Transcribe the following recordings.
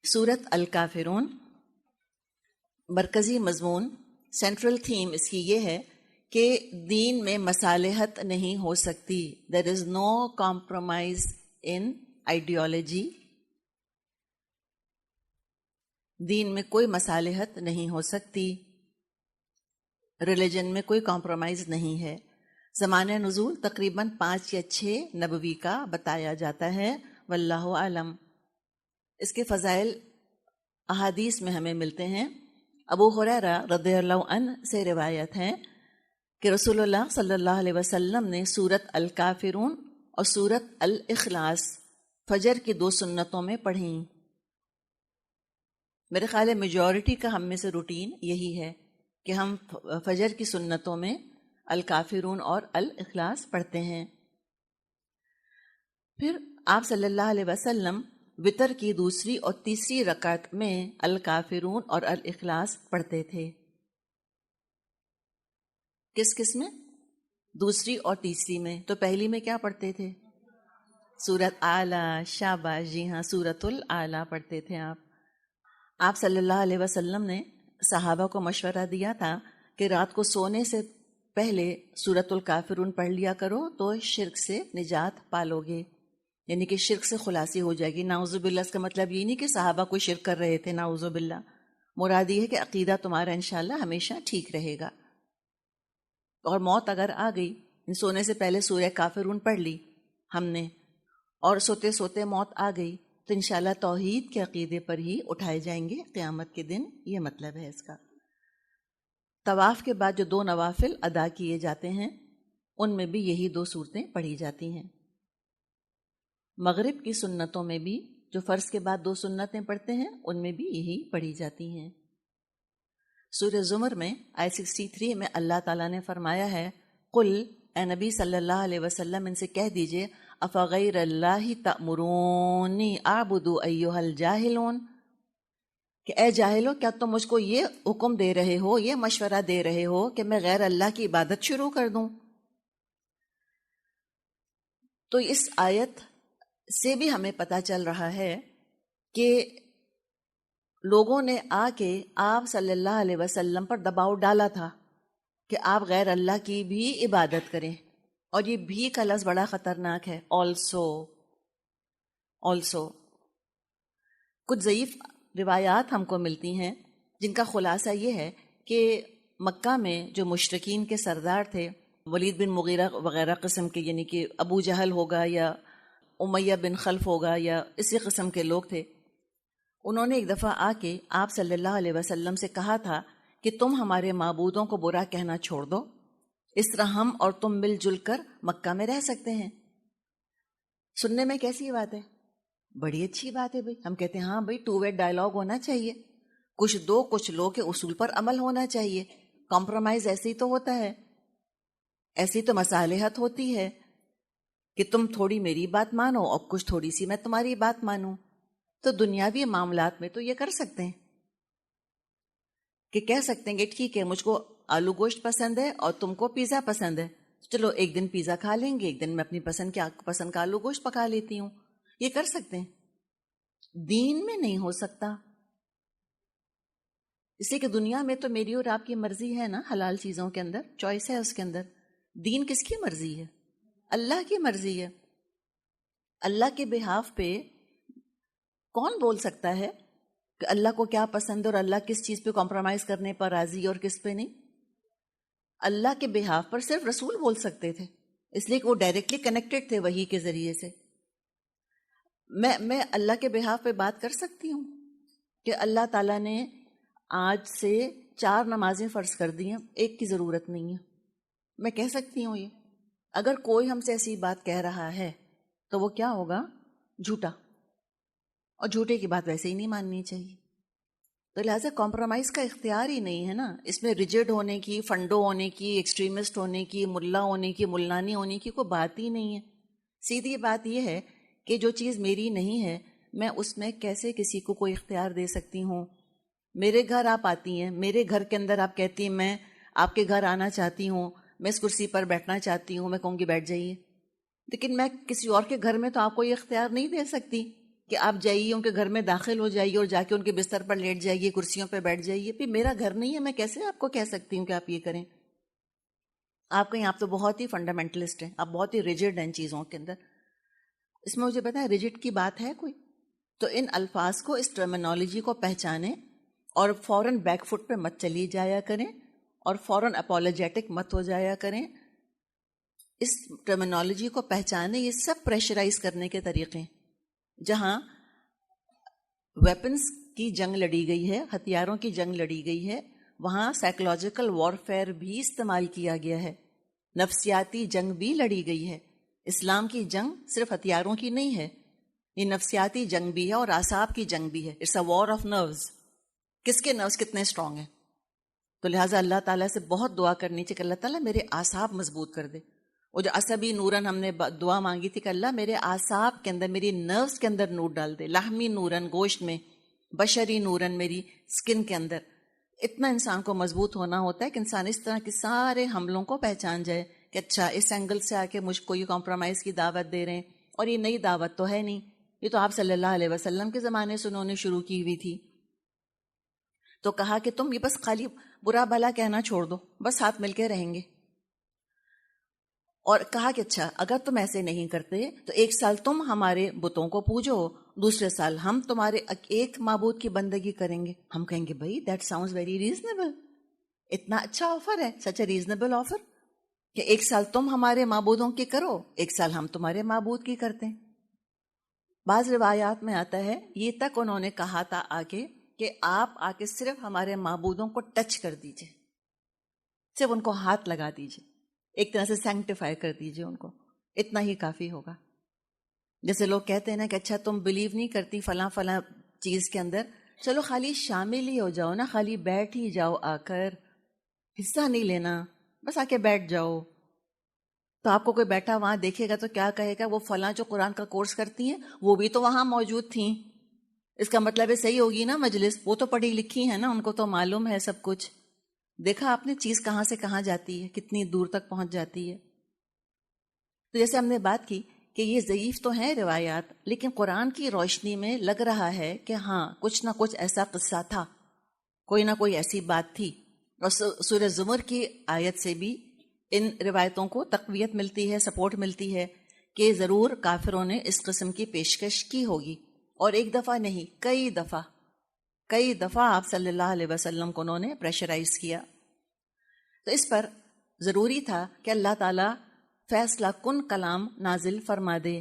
سورت الکافرون، مرکزی مضمون، سینٹرل تھیم اس کی یہ ہے کہ دین میں مصالحت نہیں ہو سکتی. دیر از نو کمپرومائز ان آئیڈیالوجی. دین میں کوئی مصالحت نہیں ہو سکتی. ریلیجن میں کوئی کمپرومائز نہیں ہے. زمانہ نزول تقریباً 5 یا 6 نبوی کا بتایا جاتا ہے، واللہ عالم. اس کے فضائل احادیث میں ہمیں ملتے ہیں. ابو ہریرہ رضی اللہ عنہ سے روایت ہے کہ رسول اللہ صلی اللہ علیہ وسلم نے سورت الکافرون اور سورت الاخلاص فجر کی 2 سنتوں میں پڑھیں. میرے خیال ہے میجورٹی کا ہم میں سے روٹین یہی ہے کہ ہم فجر کی سنتوں میں الکافرون اور الاخلاص پڑھتے ہیں. پھر آپ صلی اللہ علیہ وسلم وتر کی 2 اور 3 رکعت میں الکافرون اور الاخلاص پڑھتے تھے. کس میں؟ 2 اور 3 میں. تو پہلی میں کیا پڑھتے تھے؟ سورت اعلیٰ. شاباش، جی ہاں، سورت الاعلیٰ پڑھتے تھے آپ صلی اللہ علیہ وسلم نے صحابہ کو مشورہ دیا تھا کہ رات کو سونے سے پہلے سورت الکافرون پڑھ لیا کرو تو شرک سے نجات پالو گے، یعنی کہ شرک سے خلاصی ہو جائے گی. نعوذ باللہ اس کا مطلب یہ نہیں کہ صحابہ کوئی شرک کر رہے تھے، نعوذ باللہ. مراد یہ ہے کہ عقیدہ تمہارا انشاءاللہ ہمیشہ ٹھیک رہے گا. اور موت اگر آ گئی، سونے سے پہلے سورہ کافرون پڑھ لی ہم نے اور سوتے سوتے موت آ گئی تو انشاءاللہ توحید کے عقیدے پر ہی اٹھائے جائیں گے قیامت کے دن. یہ مطلب ہے اس کا. طواف کے بعد جو 2 نوافل ادا کیے جاتے ہیں ان میں بھی یہی 2 صورتیں پڑھی جاتی ہیں. مغرب کی سنتوں میں بھی جو فرض کے بعد 2 سنتیں پڑھتے ہیں ان میں بھی یہی پڑھی جاتی ہیں. سورہ زمر میں آیت 63 میں اللہ تعالیٰ نے فرمایا ہے، قل، اے نبی صلی اللہ علیہ وسلم ان سے کہہ دیجئے، افغیر اللہ تأمرونی اعبد ایھا الجاہلون، کہ اے جاہلو کیا تم مجھ کو یہ حکم دے رہے ہو، یہ مشورہ دے رہے ہو کہ میں غیر اللہ کی عبادت شروع کر دوں. تو اس آیت سے بھی ہمیں پتہ چل رہا ہے کہ لوگوں نے آ کے آپ صلی اللہ علیہ وسلم پر دباؤ ڈالا تھا کہ آپ غیر اللہ کی بھی عبادت کریں. اور یہ بھی کا لفظ بڑا خطرناک ہے. آلسو کچھ ضعیف روایات ہم کو ملتی ہیں جن کا خلاصہ یہ ہے کہ مکہ میں جو مشرکین کے سردار تھے، ولید بن مغیرہ وغیرہ قسم کے، یعنی کہ ابو جہل ہوگا یا امیہ بن خلف ہوگا یا اسی قسم کے لوگ تھے، انہوں نے ایک دفعہ آ کے آپ صلی اللہ علیہ وسلم سے کہا تھا کہ تم ہمارے معبودوں کو برا کہنا چھوڑ دو، اس طرح ہم اور تم مل جل کر مکہ میں رہ سکتے ہیں. سننے میں کیسی بات ہے؟ بڑی اچھی بات ہے بھائی. ہم کہتے ہیں ہاں بھائی 2 وے ڈائلاگ ہونا چاہیے، کچھ دو کچھ لو کے اصول پر عمل ہونا چاہیے. کمپرومائز ایسے ہی تو ہوتا ہے، ایسی تو مصالحت ہوتی ہے کہ تم تھوڑی میری بات مانو اور کچھ تھوڑی سی میں تمہاری بات مانوں. تو دنیاوی معاملات میں تو یہ کر سکتے ہیں کہ کہہ سکتے ہیں کہ ٹھیک ہے مجھ کو آلو گوشت پسند ہے اور تم کو پیزا پسند ہے، چلو ایک دن پیزا کھا لیں گے، ایک دن میں اپنی پسند کا آلو گوشت پکا لیتی ہوں. یہ کر سکتے ہیں. دین میں نہیں ہو سکتا، اس لیے کہ دنیا میں تو میری اور آپ کی مرضی ہے نا، حلال چیزوں کے اندر چوائس ہے. اس کے اندر دین کس کی مرضی ہے؟ اللہ کی مرضی ہے. اللہ کے بہاف پہ کون بول سکتا ہے کہ اللہ کو کیا پسند ہے اور اللہ کس چیز پہ کمپرومائز کرنے پر راضی ہے اور کس پہ نہیں؟ اللہ کے بہاف پر صرف رسول بول سکتے تھے، اس لیے کہ وہ ڈائریکٹلی کنیکٹڈ تھے وحی کے ذریعے سے. میں اللہ کے بہاف پہ بات کر سکتی ہوں کہ اللہ تعالیٰ نے آج سے 4 نمازیں فرض کر دی ہیں، ایک کی ضرورت نہیں ہے. میں کہہ سکتی ہوں یہ. اگر کوئی ہم سے ایسی بات کہہ رہا ہے تو وہ کیا ہوگا؟ جھوٹا. اور جھوٹے کی بات ویسے ہی نہیں ماننی چاہیے. تو لہٰذا کمپرومائز کا اختیار ہی نہیں ہے نا. اس میں ریجڈ ہونے کی، فنڈو ہونے کی، ایکسٹریمسٹ ہونے کی، ملا ہونے کی، ملانی ہونے کی کوئی بات ہی نہیں ہے. سیدھی بات یہ ہے کہ جو چیز میری نہیں ہے میں اس میں کیسے کسی کو کوئی اختیار دے سکتی ہوں. میرے گھر آپ آتی ہیں، میرے گھر کے اندر آپ کہتی ہیں میں آپ کے گھر آنا چاہتی ہوں، میں اس کرسی پر بیٹھنا چاہتی ہوں، میں کہوں گی بیٹھ جائیے. لیکن میں کسی اور کے گھر میں تو آپ کو یہ اختیار نہیں دے سکتی کہ آپ جائیے ان کے گھر میں داخل ہو جائیے اور جا کے ان کے بستر پر لیٹ جائیے, کرسیوں پہ بیٹھ جائیے. پھر میرا گھر نہیں ہے, میں کیسے آپ کو کہہ سکتی ہوں کہ آپ یہ کریں؟ آپ کہیں آپ تو بہت ہی فنڈامنٹلسٹ ہیں, آپ بہت ہی ریجڈ ہیں ان چیزوں کے اندر. اس میں مجھے پتا ہے ریجڈ کی بات ہے کوئی؟ تو ان الفاظ کو, اس ٹرمینالوجی کو پہچانیں اور فوراً بیک فٹ پہ مت چلی جایا کریں اور فوراً اپولوجیٹک مت ہو جایا کریں. اس ٹرمینالوجی کو پہچانے. یہ سب پریشرائز کرنے کے طریقے ہیں. جہاں ویپنز کی جنگ لڑی گئی ہے, ہتھیاروں کی جنگ لڑی گئی ہے, وہاں سائیکولوجیکل وارفیئر بھی استعمال کیا گیا ہے, نفسیاتی جنگ بھی لڑی گئی ہے. اسلام کی جنگ صرف ہتھیاروں کی نہیں ہے, یہ نفسیاتی جنگ بھی ہے اور اعصاب کی جنگ بھی ہے. It's a war of nerves. کس کے نروز کتنے اسٹرانگ ہیں؟ تو لہٰذا اللہ تعالیٰ سے بہت دعا کرنی چاہیے کہ اللہ تعالیٰ میرے اعصاب مضبوط کر دے. وہ جو عصبی نورن ہم نے دعا مانگی تھی کہ اللہ میرے اعصاب کے اندر, میری نروز کے اندر نور ڈال دے, لحمی نورن گوشت میں, بشری نورن میری سکن کے اندر. اتنا انسان کو مضبوط ہونا ہوتا ہے کہ انسان اس طرح کے سارے حملوں کو پہچان جائے کہ اچھا اس اینگل سے آ کے مجھ کو یہ کمپرومائز کی دعوت دے رہے ہیں, اور یہ نئی دعوت تو ہے نہیں, یہ تو آپ صلی اللہ علیہ وسلم کے زمانے سے انہوں نے شروع کی ہوئی تھی. تو کہا کہ تم یہ بس خالی برا بھلا کہنا چھوڑ دو, بس ہاتھ مل کے رہیں گے. اور کہا کہ اچھا اگر تم ایسے نہیں کرتے تو ایک سال تم ہمارے بتوں کو پوجو, دوسرے سال ہم تمہارے ایک معبود کی بندگی کریں گے. ہم کہیں گے بھائی دیٹ ساؤنڈز ویری ریزنیبل, اتنا اچھا آفر ہے, سچ اے ریزنیبل آفر کہ ایک سال تم ہمارے معبودوں کی کرو, ایک سال ہم تمہارے معبود کی کرتے ہیں. بعض روایات میں آتا ہے یہ تک انہوں نے کہا تھا آگے کہ آپ آ کے صرف ہمارے معبودوں کو ٹچ کر دیجئے, صرف ان کو ہاتھ لگا دیجئے, ایک طرح سے سینکٹیفائی کر دیجئے ان کو, اتنا ہی کافی ہوگا. جیسے لوگ کہتے ہیں نا کہ اچھا تم بلیو نہیں کرتی فلاں فلاں چیز کے اندر, چلو خالی شامل ہی ہو جاؤ نا, خالی بیٹھ ہی جاؤ, آ کر حصہ نہیں لینا, بس آ کے بیٹھ جاؤ. تو آپ کو کوئی بیٹھا وہاں دیکھے گا تو کیا کہے گا, وہ فلاں جو قرآن کا کورس کرتی ہیں وہ بھی تو وہاں موجود تھیں, اس کا مطلب ہے صحیح ہوگی نا مجلس, وہ تو پڑھی لکھی ہے نا, ان کو تو معلوم ہے سب کچھ. دیکھا آپ نے چیز کہاں سے کہاں جاتی ہے, کتنی دور تک پہنچ جاتی ہے. تو جیسے ہم نے بات کی کہ یہ ضعیف تو ہیں روایات, لیکن قرآن کی روشنی میں لگ رہا ہے کہ ہاں کچھ نہ کچھ ایسا قصہ تھا, کوئی نہ کوئی ایسی بات تھی. اور سورہ زمر کی آیت سے بھی ان روایتوں کو تقویت ملتی ہے, سپورٹ ملتی ہے کہ ضرور کافروں نے اس قسم کی پیشکش کی ہوگی. اور ایک دفعہ نہیں, کئی دفعہ آپ صلی اللہ علیہ وسلم کو انہوں نے پریشرائز کیا. تو اس پر ضروری تھا کہ اللہ تعالیٰ فیصلہ کن کلام نازل فرما دے.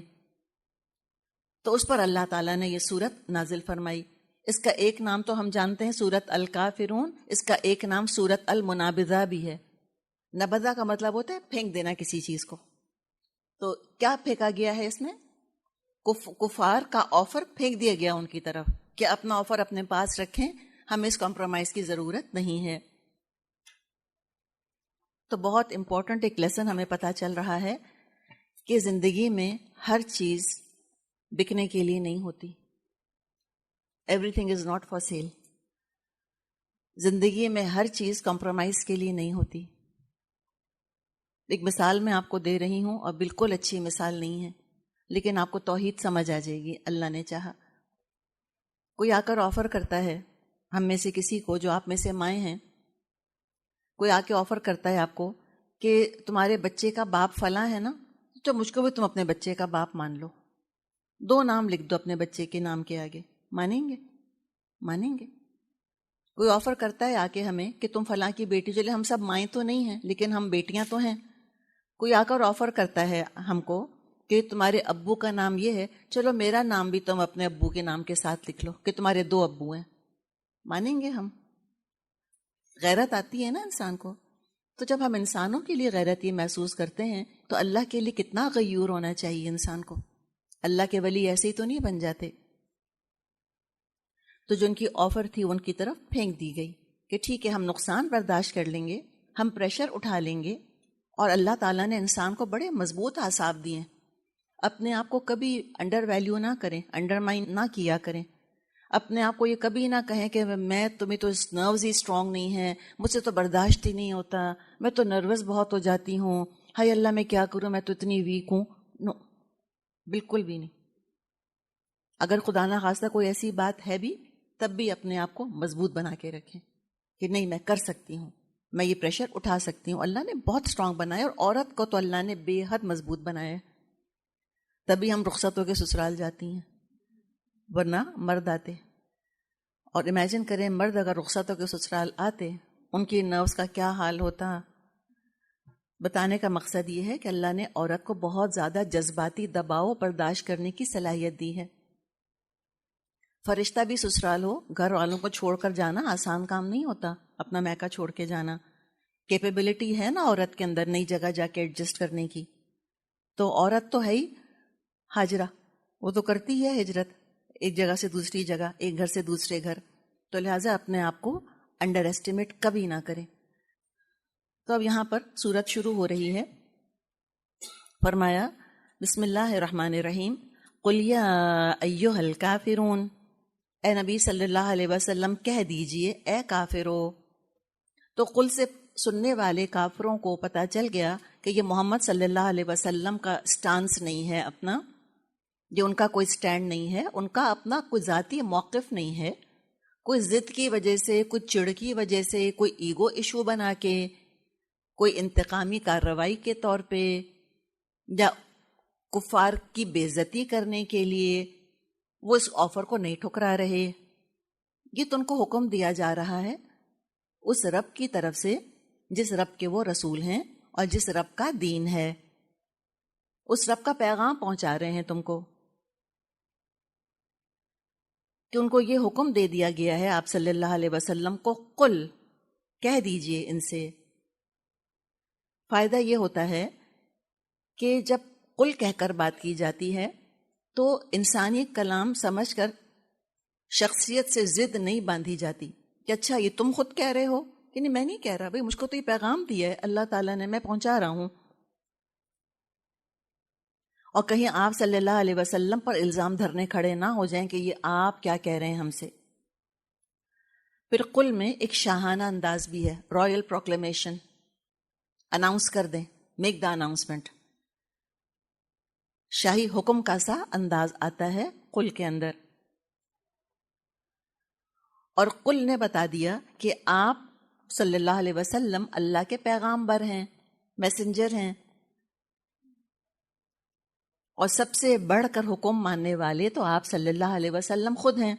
تو اس پر اللہ تعالیٰ نے یہ سورت نازل فرمائی. اس کا ایک نام تو ہم جانتے ہیں سورت الکافرون, اس کا ایک نام سورت المنابذہ بھی ہے. نبذہ کا مطلب ہوتا ہے پھینک دینا کسی چیز کو. تو کیا پھینکا گیا ہے اس میں؟ کفار کا آفر پھینک دیا گیا ان کی طرف کہ اپنا آفر اپنے پاس رکھیں, ہمیں اس کمپرومائز کی ضرورت نہیں ہے. تو بہت امپورٹنٹ ایک لیسن ہمیں پتہ چل رہا ہے کہ زندگی میں ہر چیز بکنے کے لیے نہیں ہوتی. Every thing is not for sale. زندگی میں ہر چیز کمپرومائز کے لیے نہیں ہوتی. ایک مثال میں آپ کو دے رہی ہوں اور بالکل اچھی مثال نہیں ہے, لیکن آپ کو توحید سمجھ آ جائے گی اللہ نے چاہا. کوئی آ کر آفر کرتا ہے ہم میں سے کسی کو, جو آپ میں سے مائیں ہیں, کوئی آ کے آفر کرتا ہے آپ کو کہ تمہارے بچے کا باپ فلاں ہے نا, تو مجھ کو بھی تم اپنے بچے کا باپ مان لو, 2 نام لکھ دو اپنے بچے کے نام کے آگے. مانیں گے؟ کوئی آفر کرتا ہے آ کے ہمیں کہ تم فلاں کی بیٹی, چلے ہم سب مائیں تو نہیں ہیں لیکن ہم بیٹیاں تو ہیں. کوئی آ کر آفر کرتا ہے ہم کو کہ تمہارے ابو کا نام یہ ہے, چلو میرا نام بھی تم اپنے ابو کے نام کے ساتھ لکھ لو کہ تمہارے 2 ابو ہیں. مانیں گے ہم؟ غیرت آتی ہے نا انسان کو. تو جب ہم انسانوں کے لیے غیرت یہ محسوس کرتے ہیں تو اللہ کے لیے کتنا غیور ہونا چاہیے انسان کو. اللہ کے ولی ایسے ہی تو نہیں بن جاتے. تو جو ان کی آفر تھی ان کی طرف پھینک دی گئی کہ ٹھیک ہے ہم نقصان برداشت کر لیں گے, ہم پریشر اٹھا لیں گے. اور اللہ تعالیٰ نے انسان کو بڑے مضبوط اعصاب دیے ہیں. اپنے آپ کو کبھی انڈر ویلیو نہ کریں, انڈر مائن نہ کیا کریں. اپنے آپ کو یہ کبھی نہ کہیں کہ میں تمہیں تو نروز ہی اسٹرانگ نہیں ہے, مجھ سے تو برداشت ہی نہیں ہوتا, میں تو نروس بہت ہو جاتی ہوں, ہائے اللہ میں کیا کروں, میں تو اتنی ویک ہوں. نو, بالکل بھی نہیں. اگر خدا نہ خواستہ کوئی ایسی بات ہے بھی تب بھی اپنے آپ کو مضبوط بنا کے رکھیں کہ نہیں میں کر سکتی ہوں، میں یہ پریشر اٹھا سکتی ہوں. اللہ نے بہت اسٹرانگ بنایا، اور عورت کو تو اللہ نے بے حد مضبوط بنایا ہے. تبھی ہم رخصت ہو کے سسرال جاتی ہیں، ورنہ مرد آتے. اور امیجن کریں مرد اگر رخصت ہو کے سسرال آتے ان کی نروس کا کیا حال ہوتا. بتانے کا مقصد یہ ہے کہ اللہ نے عورت کو بہت زیادہ جذباتی دباؤ برداشت کرنے کی صلاحیت دی ہے. فرشتہ بھی سسرال ہو، گھر والوں کو چھوڑ کر جانا آسان کام نہیں ہوتا، اپنا میکا چھوڑ کے جانا. کیپیبلٹی ہے نا عورت کے اندر نئی جگہ جا کے ایڈجسٹ کرنے کی. تو عورت تو ہے ہی ہاجرہ، وہ تو کرتی ہے ہجرت ایک جگہ سے دوسری جگہ، ایک گھر سے دوسرے گھر. تو لہٰذا اپنے آپ کو انڈر ایسٹیمیٹ کبھی نہ کریں. تو اب یہاں پر سورت شروع ہو رہی ہے. فرمایا بسم اللہ الرحمن الرحیم، قل یا ایھا الکافرون، اے نبی صلی اللہ علیہ وسلم کہہ دیجئے اے کافرو. تو قل سے سننے والے کافروں کو پتہ چل گیا کہ یہ محمد صلی اللہ علیہ وسلم کا سٹانس نہیں ہے، اپنا یہ ان کا کوئی سٹینڈ نہیں ہے، ان کا اپنا کوئی ذاتی موقف نہیں ہے. کوئی ضد کی وجہ سے، کوئی چڑ کی وجہ سے، کوئی ایگو ایشو بنا کے، کوئی انتقامی کارروائی کے طور پہ، یا کفار کی بے عزتی کرنے کے لیے وہ اس آفر کو نہیں ٹھکرا رہے. یہ تو ان کو حکم دیا جا رہا ہے اس رب کی طرف سے جس رب کے وہ رسول ہیں اور جس رب کا دین ہے. اس رب کا پیغام پہنچا رہے ہیں تم کو کہ ان کو یہ حکم دے دیا گیا ہے آپ صلی اللہ علیہ وسلم کو، قل کہہ دیجئے ان سے. فائدہ یہ ہوتا ہے کہ جب قل کہہ کر بات کی جاتی ہے تو انسانی کلام سمجھ کر شخصیت سے ضد نہیں باندھی جاتی کہ اچھا یہ تم خود کہہ رہے ہو، کہ نہیں میں نہیں کہہ رہا، بھائی مجھ کو تو یہ پیغام دیا ہے اللہ تعالیٰ نے، میں پہنچا رہا ہوں. اور کہیں آپ صلی اللہ علیہ وسلم پر الزام دھرنے کھڑے نہ ہو جائیں کہ یہ آپ کیا کہہ رہے ہیں ہم سے. پھر قل میں ایک شاہانہ انداز بھی ہے، رائل پروکلیمیشن، اناؤنس کر دیں، میک دا اناؤنسمنٹ. شاہی حکم کا سا انداز آتا ہے قل کے اندر. اور قل نے بتا دیا کہ آپ صلی اللہ علیہ وسلم اللہ کے پیغامبر ہیں، میسنجر ہیں، اور سب سے بڑھ کر حکم ماننے والے تو آپ صلی اللہ علیہ وسلم خود ہیں،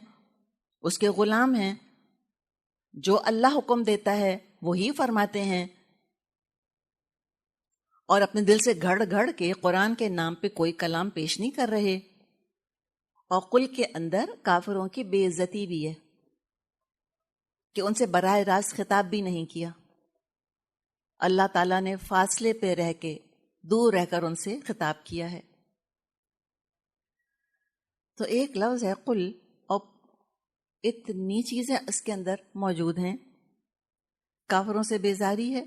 اس کے غلام ہیں. جو اللہ حکم دیتا ہے وہی فرماتے ہیں، اور اپنے دل سے گھڑ گھڑ کے قرآن کے نام پہ کوئی کلام پیش نہیں کر رہے. اور قل کے اندر کافروں کی بے عزتی بھی ہے کہ ان سے براہ راست خطاب بھی نہیں کیا. اللہ تعالیٰ نے فاصلے پہ رہ کے، دور رہ کر ان سے خطاب کیا ہے. تو ایک لفظ ہے قل، اور اتنی چیزیں اس کے اندر موجود ہیں. کافروں سے بیزاری ہے،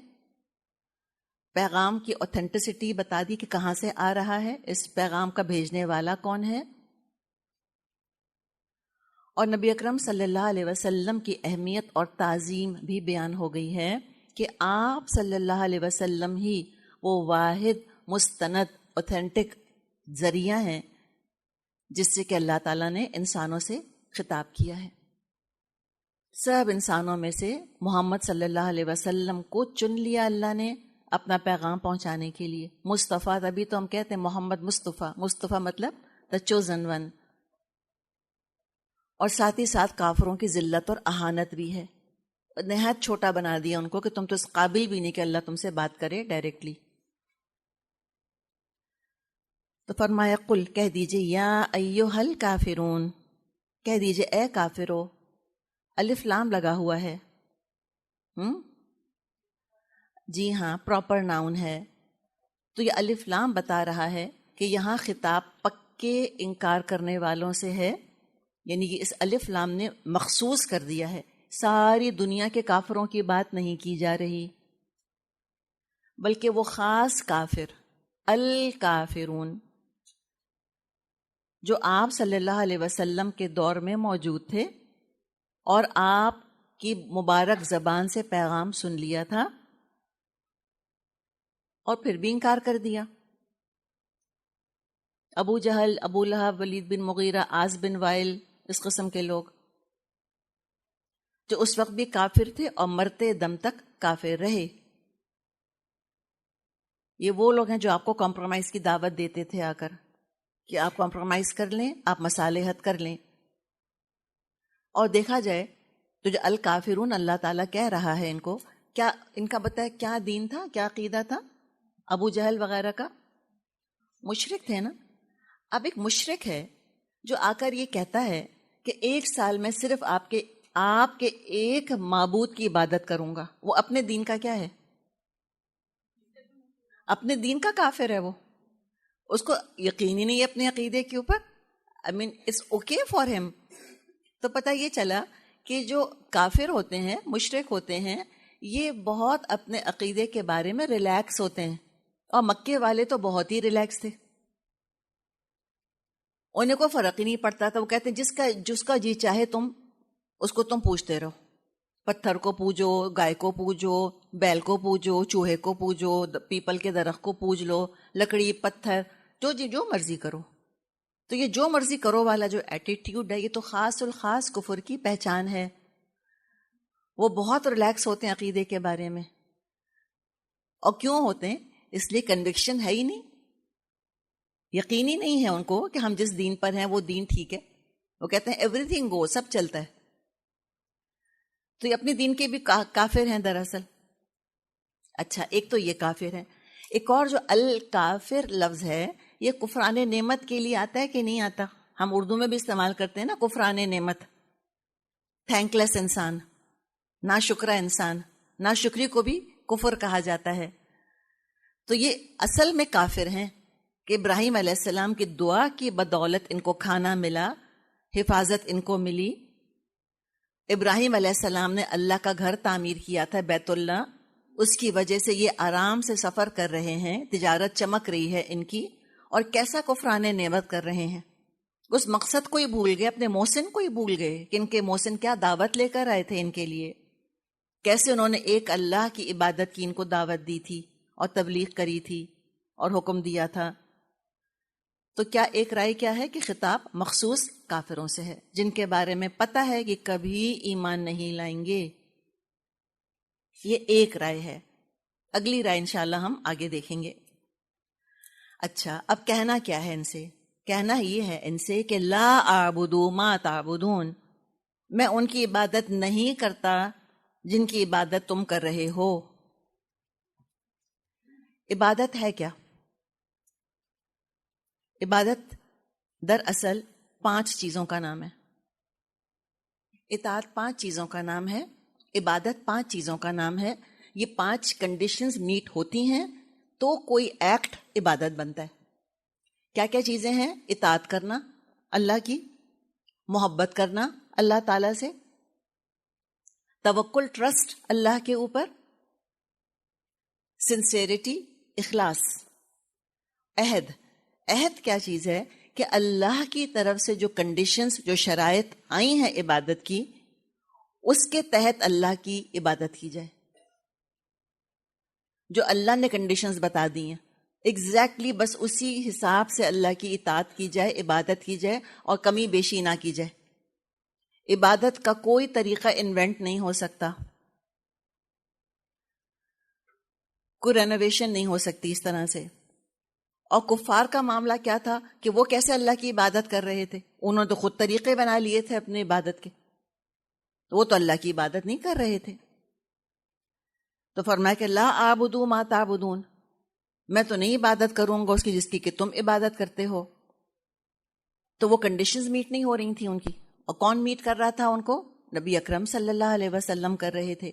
پیغام کی اوتھینٹسٹی بتا دی کہ کہاں سے آ رہا ہے، اس پیغام کا بھیجنے والا کون ہے، اور نبی اکرم صلی اللہ علیہ وسلم کی اہمیت اور تعظیم بھی بیان ہو گئی ہے کہ آپ صلی اللہ علیہ وسلم ہی وہ واحد مستند اوتھینٹک ذریعہ ہیں جس سے کہ اللہ تعالیٰ نے انسانوں سے خطاب کیا ہے. سب انسانوں میں سے محمد صلی اللہ علیہ وسلم کو چن لیا اللہ نے اپنا پیغام پہنچانے کے لیے. مصطفیٰ، ابھی تو ہم کہتے ہیں محمد مصطفیٰ، مصطفیٰ مطلب دا چوزن ون. اور ساتھ ہی ساتھ کافروں کی ذلت اور اہانت بھی ہے، نہایت چھوٹا بنا دیا ان کو کہ تم تو اس قابل بھی نہیں کہ اللہ تم سے بات کرے ڈائریکٹلی. تو فرمایا قل کہہ دیجئے یا ایھا الکافرون، کہہ دیجئے اے کافرو. الف لام لگا ہوا ہے، جی ہاں پراپر ناؤن ہے. تو یہ الف لام بتا رہا ہے کہ یہاں خطاب پکے انکار کرنے والوں سے ہے، یعنی کہ اس الف لام نے مخصوص کر دیا ہے، ساری دنیا کے کافروں کی بات نہیں کی جا رہی، بلکہ وہ خاص کافر الکافرون جو آپ صلی اللہ علیہ وسلم کے دور میں موجود تھے اور آپ کی مبارک زبان سے پیغام سن لیا تھا اور پھر بھی انکار کر دیا. ابو جہل، ابو لہب، ولید بن مغیرہ، عاص بن وائل، اس قسم کے لوگ جو اس وقت بھی کافر تھے اور مرتے دم تک کافر رہے. یہ وہ لوگ ہیں جو آپ کو کمپرومائز کی دعوت دیتے تھے آ کر کہ آپ کمپرومائز کر لیں، آپ مصالحت کر لیں. اور دیکھا جائے تو جو الکافرون اللہ تعالیٰ کہہ رہا ہے ان کو، کیا ان کا بتایا کیا دین تھا، کیا عقیدہ تھا ابو جہل وغیرہ کا؟ مشرک تھے نا. اب ایک مشرک ہے جو آ کر یہ کہتا ہے کہ ایک سال میں صرف آپ کے ایک معبود کی عبادت کروں گا، وہ اپنے دین کا کیا ہے؟ اپنے دین کا کافر ہے. وہ اس کو یقین ہی نہیں ہے اپنے عقیدے کے اوپر. I mean it's okay for him. تو پتہ یہ چلا کہ جو کافر ہوتے ہیں، مشرک ہوتے ہیں، یہ بہت اپنے عقیدے کے بارے میں ریلیکس ہوتے ہیں. اور مکے والے تو بہت ہی ریلیکس تھے، انہیں کوئی فرق ہی نہیں پڑتا تھا. وہ کہتے ہیں جس کا جی چاہے اس کو تم پوجتے رہو، پتھر کو پوجو، گائے کو پوجو، بیل کو پوجو، چوہے کو پوجو، پیپل کے درخت کو پوج لو، لکڑی، پتھر، جو مرضی کرو. تو یہ جو مرضی کرو والا جو ایٹیٹیوڈ ہے، یہ تو خاص الخاص کفر کی پہچان ہے. وہ بہت ریلیکس ہوتے ہیں عقیدے کے بارے میں. اور کیوں ہوتے ہیں؟ اس لیے کنوکشن ہے ہی نہیں، یقینی نہیں ہے ان کو کہ ہم جس دین پر ہیں وہ دین ٹھیک ہے. وہ کہتے ہیں ایوری تھنگ گو، سب چلتا ہے. تو یہ اپنے دین کے بھی کافر ہیں دراصل. اچھا، ایک تو یہ کافر ہے. ایک اور جو الکافر لفظ ہے، یہ کفران نعمت کے لیے آتا ہے کہ نہیں آتا؟ ہم اردو میں بھی استعمال کرتے ہیں نا کفران نعمت. تھینک لیس انسان، ناشکرہ انسان، ناشکری کو بھی کفر کہا جاتا ہے. تو یہ اصل میں کافر ہیں کہ ابراہیم علیہ السلام کی دعا کی بدولت ان کو کھانا ملا، حفاظت ان کو ملی. ابراہیم علیہ السلام نے اللہ کا گھر تعمیر کیا تھا، بیت اللہ، اس کی وجہ سے یہ آرام سے سفر کر رہے ہیں، تجارت چمک رہی ہے ان کی. اور کیسا کفران نعمت کر رہے ہیں، اس مقصد کو ہی بھول گئے، اپنے محسن کو ہی بھول گئے کہ ان کے محسن کیا دعوت لے کر آئے تھے ان کے لیے. کیسے انہوں نے ایک اللہ کی عبادت کی ان کو دعوت دی تھی اور تبلیغ کری تھی اور حکم دیا تھا. تو کیا ایک رائے کیا ہے کہ خطاب مخصوص کافروں سے ہے جن کے بارے میں پتہ ہے کہ کبھی ایمان نہیں لائیں گے. یہ ایک رائے ہے. اگلی رائے انشاءاللہ ہم آگے دیکھیں گے. اچھا، اب کہنا کیا ہے ان سے؟ کہنا یہ ہے ان سے کہ لا اعبد ما تعبدون، میں ان کی عبادت نہیں کرتا جن کی عبادت تم کر رہے ہو. عبادت ہے کیا؟ عبادت دراصل 5 چیزوں کا نام ہے. اطاعت 5 چیزوں کا نام ہے، عبادت 5 چیزوں کا نام ہے. یہ 5 کنڈیشنز میٹ ہوتی ہیں تو کوئی ایکٹ عبادت بنتا ہے. کیا کیا چیزیں ہیں؟ اطاعت کرنا اللہ کی، محبت کرنا اللہ تعالیٰ سے، توکل، ٹرسٹ اللہ کے اوپر، سنسیریٹی، اخلاص، عہد. عہد کیا چیز ہے؟ کہ اللہ کی طرف سے جو کنڈیشنز، جو شرائط آئی ہیں عبادت کی، اس کے تحت اللہ کی عبادت کی جائے. جو اللہ نے کنڈیشنز بتا دی ہیں ایگزیکٹلی بس اسی حساب سے اللہ کی اطاعت کی جائے، عبادت کی جائے اور کمی بیشی نہ کی جائے. عبادت کا کوئی طریقہ انوینٹ نہیں ہو سکتا، کوئی رینوویشن نہیں ہو سکتی اس طرح سے. اور کفار کا معاملہ کیا تھا کہ وہ کیسے اللہ کی عبادت کر رہے تھے؟ انہوں نے تو خود طریقے بنا لیے تھے اپنی عبادت کے، وہ تو اللہ کی عبادت نہیں کر رہے تھے. تو فرمایا کہ لا اعبد ما تعبدون، میں تو نہیں عبادت کروں گا اس کی جس کی کہ تم عبادت کرتے ہو. تو وہ کنڈیشنز میٹ نہیں ہو رہی تھیں ان کی. اور کون میٹ کر رہا تھا ان کو؟ نبی اکرم صلی اللہ علیہ وسلم کر رہے تھے.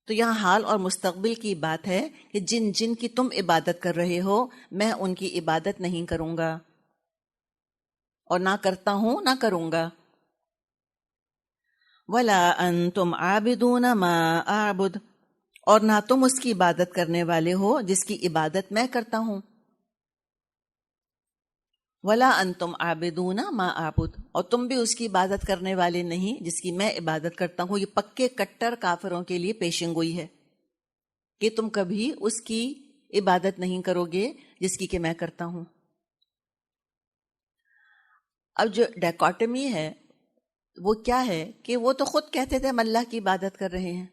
تو یہاں حال اور مستقبل کی بات ہے کہ جن جن کی تم عبادت کر رہے ہو میں ان کی عبادت نہیں کروں گا، اور نہ کرتا ہوں نہ کروں گا. وَلَا أَنْتُمْ عَابِدُونَ مَا أَعْبُدُ، اور نہ تم اس کی عبادت کرنے والے ہو جس کی عبادت میں کرتا ہوں. وَلَا أَنْتُمْ عَابِدُونَ مَا أَعْبُدُ، اور تم بھی اس کی عبادت کرنے والے نہیں جس کی میں عبادت کرتا ہوں. یہ پکے کٹر کافروں کے لیے پیشن گوئی ہے کہ تم کبھی اس کی عبادت نہیں کرو گے جس کی کہ میں کرتا ہوں. اب جو ڈیکوٹمی ہے وہ کیا ہے کہ وہ تو خود کہتے تھے ہم اللہ کی عبادت کر رہے ہیں،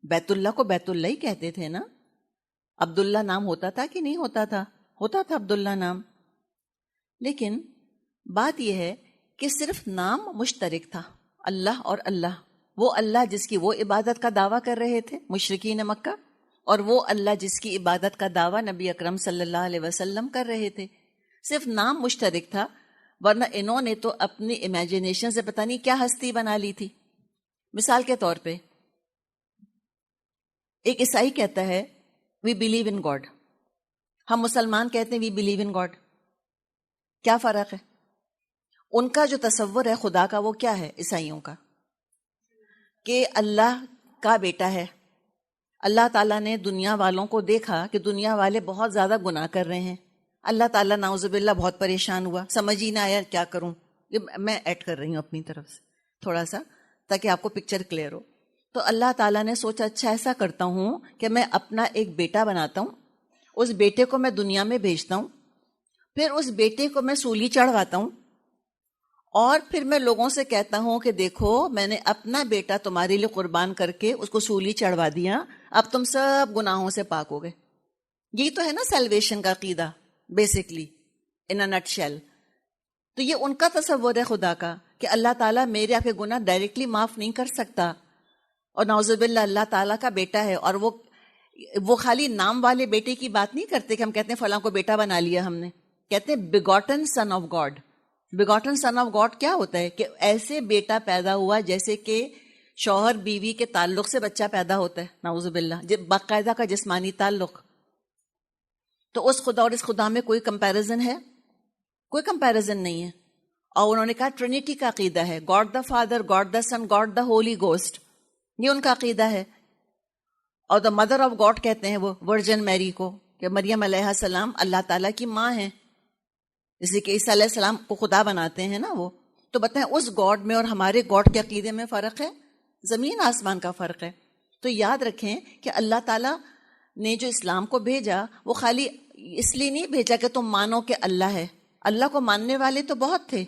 بیت اللہ کو بیت اللہ ہی کہتے تھے نا. عبداللہ نام ہوتا تھا کہ نہیں ہوتا تھا؟ ہوتا تھا عبداللہ نام. لیکن بات یہ ہے کہ صرف نام مشترک تھا، اللہ اور اللہ. وہ اللہ جس کی وہ عبادت کا دعویٰ کر رہے تھے مشرکین مکہ، اور وہ اللہ جس کی عبادت کا دعویٰ نبی اکرم صلی اللہ علیہ وسلم کر رہے تھے. صرف نام مشترک تھا، ورنہ انہوں نے تو اپنی امیجنیشن سے پتہ نہیں کیا ہستی بنا لی تھی. مثال کے طور پہ ایک عیسائی کہتا ہے وی بلیو ان گاڈ، ہم مسلمان کہتے ہیں وی بلیو ان گاڈ. کیا فرق ہے؟ ان کا جو تصور ہے خدا کا وہ کیا ہے عیسائیوں کا؟ کہ اللہ کا بیٹا ہے. اللہ تعالیٰ نے دنیا والوں کو دیکھا کہ دنیا والے بہت زیادہ گناہ کر رہے ہیں. اللہ تعالیٰ نعوذ باللہ بہت پریشان ہوا، سمجھ ہی نہ آیا کیا کروں. یہ میں ایڈ کر رہی ہوں اپنی طرف سے تھوڑا سا تاکہ آپ کو پکچر کلیئر ہو. تو اللہ تعالیٰ نے سوچا اچھا ایسا کرتا ہوں کہ میں اپنا ایک بیٹا بناتا ہوں، اس بیٹے کو میں دنیا میں بھیجتا ہوں، پھر اس بیٹے کو میں سولی چڑھواتا ہوں، اور پھر میں لوگوں سے کہتا ہوں کہ دیکھو میں نے اپنا بیٹا تمہارے لیے قربان کر کے اس کو سولی چڑھوا دیا، اب تم سب گناہوں سے پاک ہو گئے. یہی تو ہے نا سیلویشن کا عقیدہ بیسکلی ان اے نٹ شیل. تو یہ ان کا تصور ہے خدا کا کہ اللہ تعالیٰ میرے آپ کے گناہ ڈائریکٹلی معاف نہیں کر سکتا. اور نعوذ باللہ اللہ تعالیٰ کا بیٹا ہے، اور وہ خالی نام والے بیٹے کی بات نہیں کرتے کہ ہم کہتے ہیں فلاں کو بیٹا بنا لیا ہم نے، کہتے ہیں begotten son of God. Begotten son of God کیا ہوتا ہے؟ کہ ایسے بیٹا پیدا ہوا جیسے کہ شوہر بیوی کے تعلق سے بچہ پیدا ہوتا ہے، نعوذ باللہ باقاعدہ کا جسمانی تعلق. تو اس خدا اور اس خدا میں کوئی کمپیریزن ہے؟ کوئی کمپیریزن نہیں ہے. اور انہوں نے کہا ٹرینیٹی کا عقیدہ ہے، God the father, God the son, God the Holy Ghost, یہ ان کا عقیدہ ہے. اور دا مدر آف گاڈ کہتے ہیں وہ ورجن میری کو، کہ مریم علیہ السلام اللہ تعالیٰ کی ماں ہیں، جیسے کہ عیسیٰ علیہ السلام کو خدا بناتے ہیں نا وہ. تو بتائیں اس گاڈ میں اور ہمارے گاڈ کے عقیدے میں فرق ہے، زمین آسمان کا فرق ہے. تو یاد رکھیں کہ اللہ تعالیٰ نے جو اسلام کو بھیجا وہ خالی اس لیے نہیں بھیجا کہ تم مانو کہ اللہ ہے. اللہ کو ماننے والے تو بہت تھے،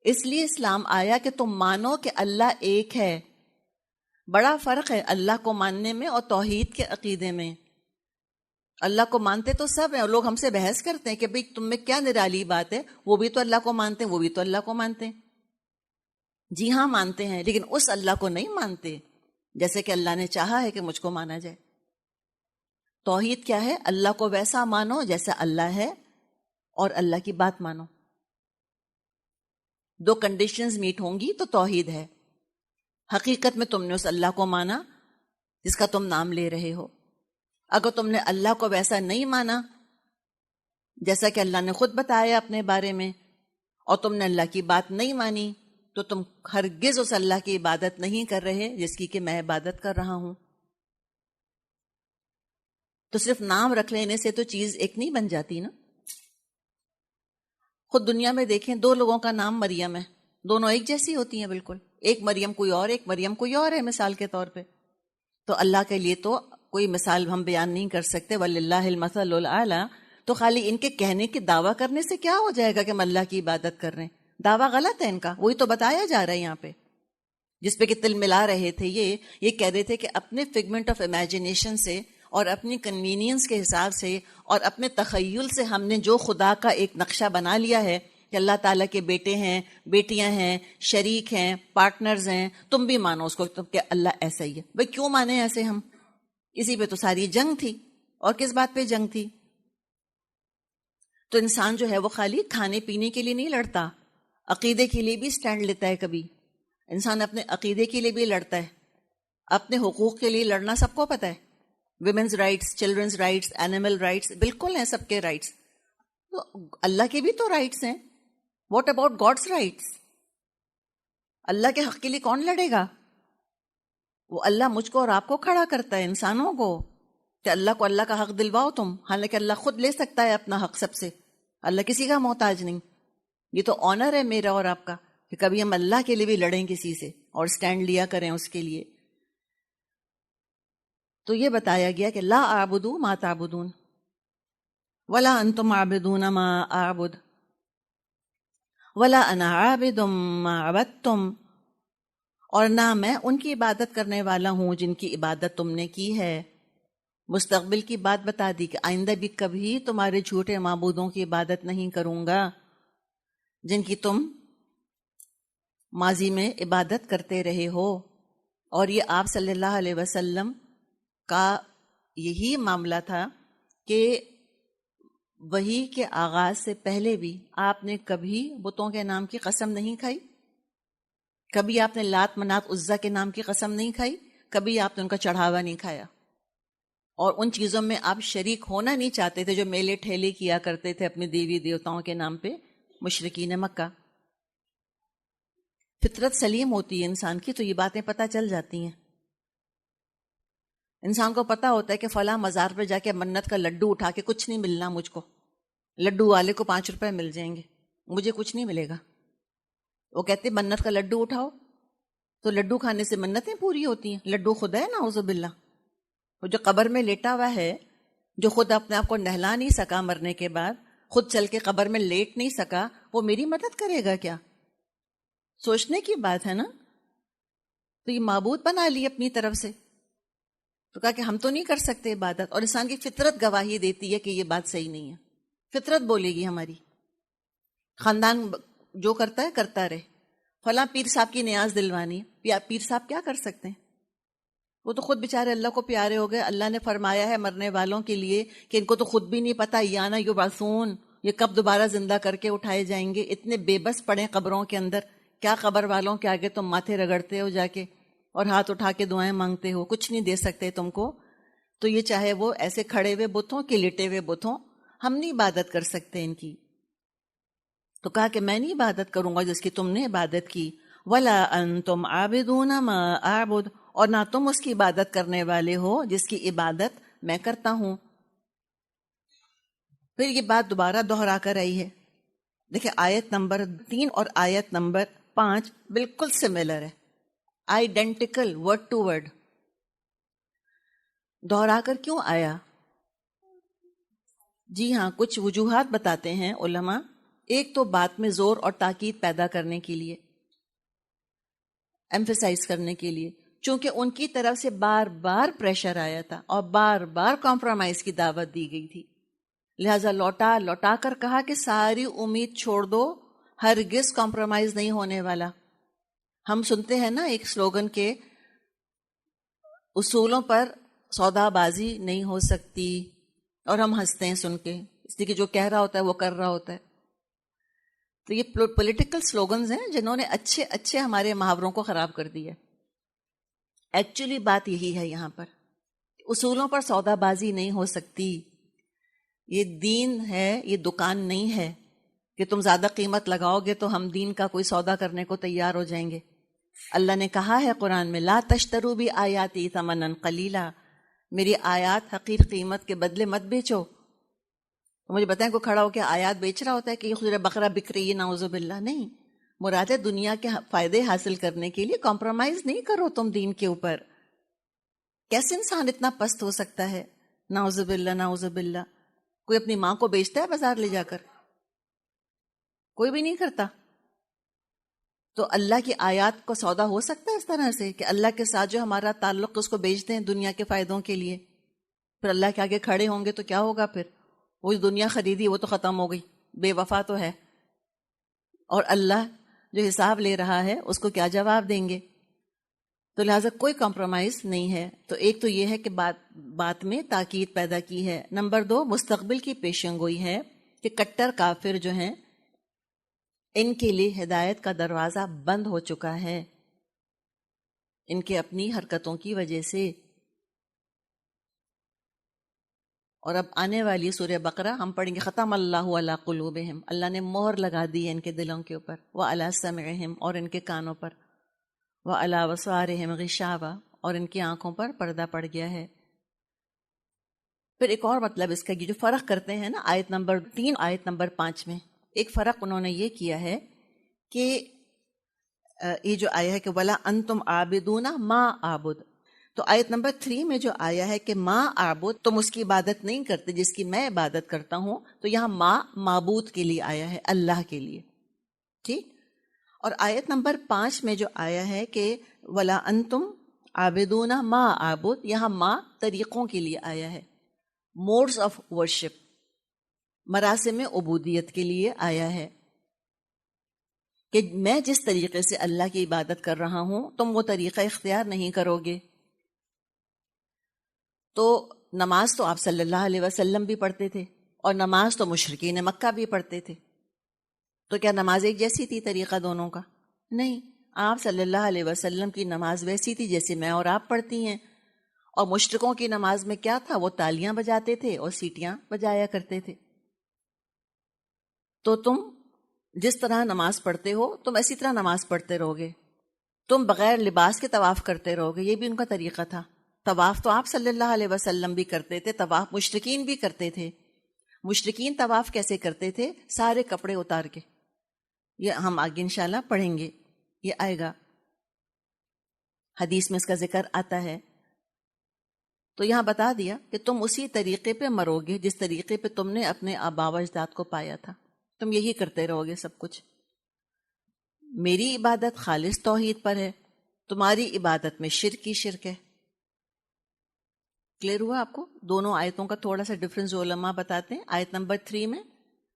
اس لیے اسلام آیا کہ تم مانو کہ اللہ ایک ہے. بڑا فرق ہے اللہ کو ماننے میں اور توحید کے عقیدے میں. اللہ کو مانتے تو سب ہیں، اور لوگ ہم سے بحث کرتے ہیں کہ بھئی تم میں کیا نرالی بات ہے، وہ بھی تو اللہ کو مانتے ہیں، وہ بھی تو اللہ کو مانتے ہیں. جی ہاں مانتے ہیں، لیکن اس اللہ کو نہیں مانتے جیسے کہ اللہ نے چاہا ہے کہ مجھ کو مانا جائے. توحید کیا ہے؟ اللہ کو ویسا مانو جیسا اللہ ہے، اور اللہ کی بات مانو. دو کنڈیشنز میٹ ہوں گی تو توحید ہے. حقیقت میں تم نے اس اللہ کو مانا جس کا تم نام لے رہے ہو. اگر تم نے اللہ کو ویسا نہیں مانا جیسا کہ اللہ نے خود بتایا اپنے بارے میں، اور تم نے اللہ کی بات نہیں مانی، تو تم ہرگز اس اللہ کی عبادت نہیں کر رہے جس کی کہ میں عبادت کر رہا ہوں. تو صرف نام رکھ لینے سے تو چیز ایک نہیں بن جاتی نا. خود دنیا میں دیکھیں، دو لوگوں کا نام مریم ہے، دونوں ایک جیسی ہوتی ہیں بالکل. ایک مریم کوئی اور، ایک مریم کوئی اور ہے مثال کے طور پہ. تو اللہ کے لیے تو کوئی مثال ہم بیان نہیں کر سکتے. وَلِلَّهِ الْمَثَلُ الْأَعْلَى. تو خالی ان کے کہنے کی دعویٰ کرنے سے کیا ہو جائے گا کہ ہم اللہ کی عبادت کر رہے ہیں؟ دعویٰ غلط ہے ان کا، وہی تو بتایا جا رہا ہے یہاں پہ، جس پہ کہ تل ملا رہے تھے. یہ کہہ رہے تھے کہ اپنے فگمنٹ آف امیجنیشن سے اور اپنی کنوینئنس کے حساب سے اور اپنے تخیل سے ہم نے جو خدا کا ایک نقشہ بنا لیا ہے کہ اللہ تعالیٰ کے بیٹے ہیں، بیٹیاں ہیں، شریک ہیں، پارٹنرز ہیں، تم بھی مانو اس کو کہ اللہ ایسا ہی ہے. بھئی کیوں مانے ایسے ہم؟ اسی پہ تو ساری جنگ تھی. اور کس بات پہ جنگ تھی؟ تو انسان جو ہے وہ خالی کھانے پینے کے لیے نہیں لڑتا، عقیدے کے لیے بھی سٹینڈ لیتا ہے. کبھی انسان اپنے عقیدے کے لیے بھی لڑتا ہے، اپنے حقوق کے لیے لڑنا سب کو پتہ ہے. Women's rights, children's rights, animal rights, بالکل ہیں سب کے رائٹس. تو اللہ کے بھی تو رائٹس ہیں. What about God's rights? اللہ کے حق کے لیے کون لڑے گا؟ وہ اللہ مجھ کو اور آپ کو کھڑا کرتا ہے، انسانوں کو، کہ اللہ کو اللہ کا حق دلواؤ تم، حالانکہ اللہ خود لے سکتا ہے اپنا حق سب سے. اللہ کسی کا محتاج نہیں. یہ تو آنر ہے میرا اور آپ کا کہ کبھی ہم اللہ کے لیے بھی لڑیں کسی سے اور سٹینڈ لیا کریں اس کے لیے. تو یہ بتایا گیا کہ لا اعبد ما تعبدون ولا انتم عابدون ما اعبد. ولا انا عابد ما عبدتم، اور نہ میں ان کی عبادت کرنے والا ہوں جن کی عبادت تم نے کی ہے۔ مستقبل کی بات بتا دی کہ آئندہ بھی کبھی تمہارے جھوٹے معبودوں کی عبادت نہیں کروں گا جن کی تم ماضی میں عبادت کرتے رہے ہو۔ اور یہ آپ صلی اللہ علیہ وسلم کا یہی معاملہ تھا کہ وحی کے آغاز سے پہلے بھی آپ نے کبھی بتوں کے نام کی قسم نہیں کھائی، کبھی آپ نے لات منات عزا کے نام کی قسم نہیں کھائی، کبھی آپ نے ان کا چڑھاوا نہیں کھایا، اور ان چیزوں میں آپ شریک ہونا نہیں چاہتے تھے جو میلے ٹھیلے کیا کرتے تھے اپنے دیوی دیوتاؤں کے نام پہ مشرکین مکہ۔ فطرت سلیم ہوتی ہے انسان کی تو یہ باتیں پتہ چل جاتی ہیں۔ انسان کو پتہ ہوتا ہے کہ فلاں مزار پہ جا کے منت کا لڈو اٹھا کے کچھ نہیں ملنا، مجھ کو لڈو والے کو 5 روپے مل جائیں گے، مجھے کچھ نہیں ملے گا۔ وہ کہتے منت کا لڈو اٹھاؤ تو لڈو کھانے سے منتیں پوری ہوتی ہیں، لڈو خدا ہے نعوذ باللہ۔ وہ جو قبر میں لیٹا ہوا ہے، جو خود اپنے آپ کو نہلا نہیں سکا مرنے کے بعد، خود چل کے قبر میں لیٹ نہیں سکا، وہ میری مدد کرے گا کیا؟ سوچنے کی بات ہے نا۔ تو یہ معبود بنا لی اپنی طرف سے، تو کہا کہ ہم تو نہیں کر سکتے عبادت، اور انسان کی فطرت گواہی دیتی ہے کہ یہ بات صحیح نہیں ہے، فطرت بولے گی ہماری۔ خاندان جو کرتا ہے کرتا رہے، فلاں پیر صاحب کی نیاز دلوانی، پیر صاحب کیا کر سکتے ہیں؟ وہ تو خود بیچارے اللہ کو پیارے ہو گئے۔ اللہ نے فرمایا ہے مرنے والوں کے لیے کہ ان کو تو خود بھی نہیں پتا یانا یبعثون، یہ کب دوبارہ زندہ کر کے اٹھائے جائیں گے۔ اتنے بے بس پڑے قبروں کے اندر، کیا قبر والوں کے آگے تم ماتھے رگڑتے ہو جا کے اور ہاتھ اٹھا کے دعائیں مانگتے ہو، کچھ نہیں دے سکتے تم کو۔ تو یہ چاہے وہ ایسے کھڑے ہوئے بتوں کہ لیٹے ہوئے بتوں، ہم نہیں عبادت کر سکتے ان کی۔ تو کہا کہ میں نہیں عبادت کروں گا جس کی تم نے عبادت کی، ولا انتم عابدون ما اعبد، اور نہ تم اس کی عبادت کرنے والے ہو جس کی عبادت میں کرتا ہوں۔ پھر یہ بات دوبارہ دہرا کر آئی ہے۔ دیکھیں آیت نمبر 3 اور آیت نمبر 5 بالکل سملر ہے، آئیڈینٹیکل، ورڈ ٹو ورڈ۔ دہرا کر کیوں آیا؟ جی ہاں، کچھ وجوہات بتاتے ہیں علماء۔ ایک تو بات میں زور اور تاکید پیدا کرنے کے لیے، ایمفیسائز کرنے کے لیے، چونکہ ان کی طرف سے بار بار پریشر آیا تھا اور بار بار کمپرومائز کی دعوت دی گئی تھی، لہٰذا لوٹا کر کہا کہ ساری امید چھوڑ دو، ہرگز کمپرومائز نہیں ہونے والا۔ ہم سنتے ہیں نا ایک سلوگن کے اصولوں پر سودا بازی نہیں ہو سکتی، اور ہم ہنستے ہیں سن کے، اس لیے کہ جو کہہ رہا ہوتا ہے وہ کر رہا ہوتا ہے۔ تو یہ پولیٹیکل سلوگنز ہیں جنہوں نے اچھے اچھے ہمارے محاوروں کو خراب کر دیا۔ ایکچولی بات یہی ہے یہاں پر، اصولوں پر سودا بازی نہیں ہو سکتی۔ یہ دین ہے، یہ دکان نہیں ہے کہ تم زیادہ قیمت لگاؤ گے تو ہم دین کا کوئی سودا کرنے کو تیار ہو جائیں گے۔ اللہ نے کہا ہے قرآن میں، لا تشتروا بآیاتی ثمنا قلیلا، میری آیات حقیر قیمت کے بدلے مت بیچو۔ تو مجھے بتائیں کوئی کھڑا ہو کے آیات بیچ رہا ہوتا ہے کہ یہ سورہ بقرہ بک رہی ہے، نعوذ باللہ؟ نہیں، مراد ہے دنیا کے فائدے حاصل کرنے کے لیے کمپرومائز نہیں کرو تم دین کے اوپر۔ کیسے انسان اتنا پست ہو سکتا ہے؟ نعوذ باللہ نعوذ باللہ۔ کوئی اپنی ماں کو بیچتا ہے بازار لے جا کر؟ کوئی بھی نہیں کرتا۔ تو اللہ کی آیات کو سودا ہو سکتا ہے اس طرح سے کہ اللہ کے ساتھ جو ہمارا تعلق اس کو بیچ دیں دنیا کے فائدوں کے لیے؟ پھر اللہ کے آگے کھڑے ہوں گے تو کیا ہوگا؟ پھر وہ دنیا خریدی وہ تو ختم ہو گئی، بے وفا تو ہے، اور اللہ جو حساب لے رہا ہے اس کو کیا جواب دیں گے؟ تو لہٰذا کوئی کمپرومائز نہیں ہے۔ تو ایک تو یہ ہے کہ بات میں تاکید پیدا کی ہے۔ نمبر 2، مستقبل کی پیشن گوئی ہے کہ کٹر کافر جو ہیں ان کے لیے ہدایت کا دروازہ بند ہو چکا ہے ان کے اپنی حرکتوں کی وجہ سے۔ اور اب آنے والی سورہ بقرہ ہم پڑھیں گے، ختم اللہ علی قلوبہم، اللہ نے مہر لگا دی ہے ان کے دلوں کے اوپر، وعلی سمعہم، اور ان کے کانوں پر، وعلی ابصارہم غشاوہ، اور ان کی آنکھوں پر پردہ پڑ گیا ہے۔ پھر ایک اور مطلب اس کا، یہ جو فرق کرتے ہیں نا آیت نمبر 3 آیت نمبر 5 میں، ایک فرق انہوں نے یہ کیا ہے کہ یہ جو آیا ہے کہ وَلَا أَنْتُمْ عَابِدُونَ مَا أَعْبُدُ، تو آیت نمبر 3 میں جو آیا ہے کہ ما اعبد، تم اس کی عبادت نہیں کرتے جس کی میں عبادت کرتا ہوں، تو یہاں ما معبود کے لیے آیا ہے، اللہ کے لیے۔ ٹھیک. اور آیت نمبر 5 میں جو آیا ہے کہ وَلَا أَنْتُمْ عَابِدُونَ مَا عَابُدْ، یہاں ما طریقوں کے لیے آیا ہے، موڈز آف ورشپ، مراسم عبودیت کے لیے آیا ہے کہ میں جس طریقے سے اللہ کی عبادت کر رہا ہوں تم وہ طریقہ اختیار نہیں کرو گے. تو نماز تو آپ صلی اللہ علیہ وسلم بھی پڑھتے تھے، اور نماز تو مشرکین مکہ بھی پڑھتے تھے. تو کیا نماز ایک جیسی تھی طریقہ دونوں کا؟ نہیں. آپ صلی اللہ علیہ وسلم کی نماز ویسی تھی جیسے میں اور آپ پڑھتی ہیں، اور مشرکوں کی نماز میں کیا تھا؟ وہ تالیاں بجاتے تھے اور سیٹیاں بجایا کرتے تھے. تو تم جس طرح نماز پڑھتے ہو تم اسی طرح نماز پڑھتے رہو گے. تم بغیر لباس کے طواف کرتے رہو گے، یہ بھی ان کا طریقہ تھا. طواف تو آپ صلی اللہ علیہ وسلم بھی کرتے تھے، طواف مشرکین بھی کرتے تھے. مشرکین طواف کیسے کرتے تھے؟ سارے کپڑے اتار کے. یہ ہم آگے انشاءاللہ پڑھیں گے، یہ آئے گا، حدیث میں اس کا ذکر آتا ہے. تو یہاں بتا دیا کہ تم اسی طریقے پہ مرو گے جس طریقے پہ تم نے اپنے آباء و اجداد کو پایا تھا. تم یہی کرتے رہو گے سب کچھ. میری عبادت خالص توحید پر ہے، تمہاری عبادت میں شرک ہی شرک ہے. کلیئر ہوا آپ کو؟ دونوں آیتوں کا تھوڑا سا ڈفرنس علماء بتاتے ہیں. آیت نمبر 3 میں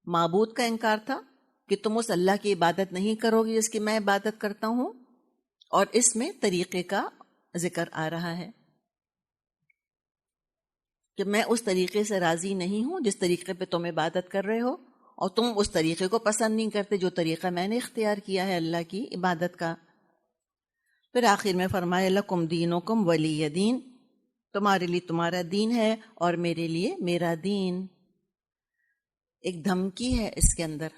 معبود کا انکار تھا کہ تم اس اللہ کی عبادت نہیں کرو گے جس کی میں عبادت کرتا ہوں، اور اس میں طریقے کا ذکر آ رہا ہے کہ میں اس طریقے سے راضی نہیں ہوں جس طریقے پہ تم عبادت کر رہے ہو، اور تم اس طریقے کو پسند نہیں کرتے جو طریقہ میں نے اختیار کیا ہے اللہ کی عبادت کا. پھر آخر میں فرمایا لکم دینکم ولی دین، تمہارے لیے تمہارا دین ہے اور میرے لیے میرا دین. ایک دھمکی ہے اس کے اندر.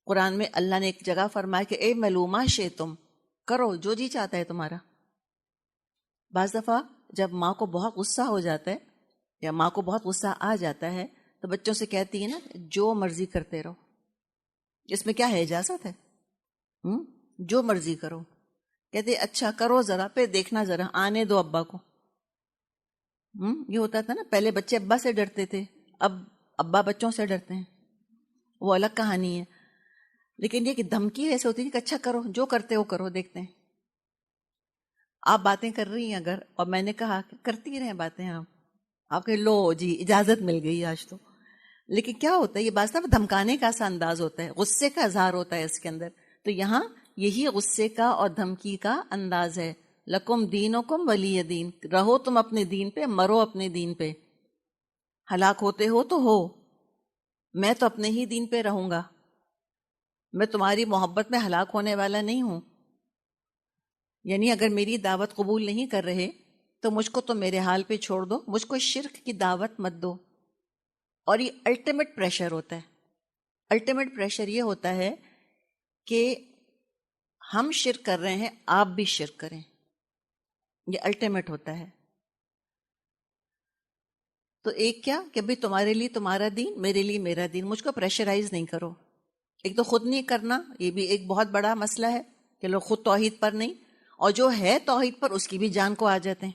قرآن میں اللہ نے ایک جگہ فرمایا کہ اے ملوما شے، تم کرو جو جی چاہتا ہے تمہارا. بعض دفعہ جب ماں کو بہت غصہ ہو جاتا ہے یا ماں کو بہت غصہ آ جاتا ہے تو بچوں سے کہتی ہے نا جو مرضی کرتے رہو. اس میں کیا ہے؟ اجازت ہے. جو مرضی کرو. کہتے اچھا کرو ذرا، پھر دیکھنا ذرا، آنے دو ابا کو. یہ ہوتا تھا نا، پہلے بچے ابا سے ڈرتے تھے، اب ابا بچوں سے ڈرتے ہیں، وہ الگ کہانی ہے. لیکن یہ کہ دھمکی ایسے ہوتی ہے کہ اچھا کرو، جو کرتے ہو کرو، دیکھتے ہیں. آپ باتیں کر رہی ہیں اگر، اور میں نے کہا کہ کرتی رہیں باتیں، آپ کہ لو جی اجازت مل گئی آج تو. لیکن کیا ہوتا ہے، یہ بات صرف دھمکانے کا سا انداز ہوتا ہے، غصے کا اظہار ہوتا ہے اس کے اندر. تو یہاں یہی غصے کا اور دھمکی کا انداز ہے. لکم دینکم ولی دین، رہو تم اپنے دین پہ، مرو اپنے دین پہ. ہلاک ہوتے ہو تو ہو، میں تو اپنے ہی دین پہ رہوں گا. میں تمہاری محبت میں ہلاک ہونے والا نہیں ہوں. یعنی اگر میری دعوت قبول نہیں کر رہے تو مجھ کو تو میرے حال پہ چھوڑ دو، مجھ کو شرک کی دعوت مت دو. اور یہ الٹیمیٹ پریشر ہوتا ہے. الٹیمیٹ پریشر یہ ہوتا ہے کہ ہم شرک کر رہے ہیں، آپ بھی شرک کریں. یہ الٹیمیٹ ہوتا ہے. تو ایک کیا کہ بھئی تمہارے لیے تمہارا دین، میرے لیے میرا دین. مجھ کو پریشرائز نہیں کرو. ایک تو خود نہیں کرنا، یہ بھی ایک بہت بڑا مسئلہ ہے کہ لوگ خود توحید پر نہیں، اور جو ہے توحید پر اس کی بھی جان کو آ جاتے ہیں.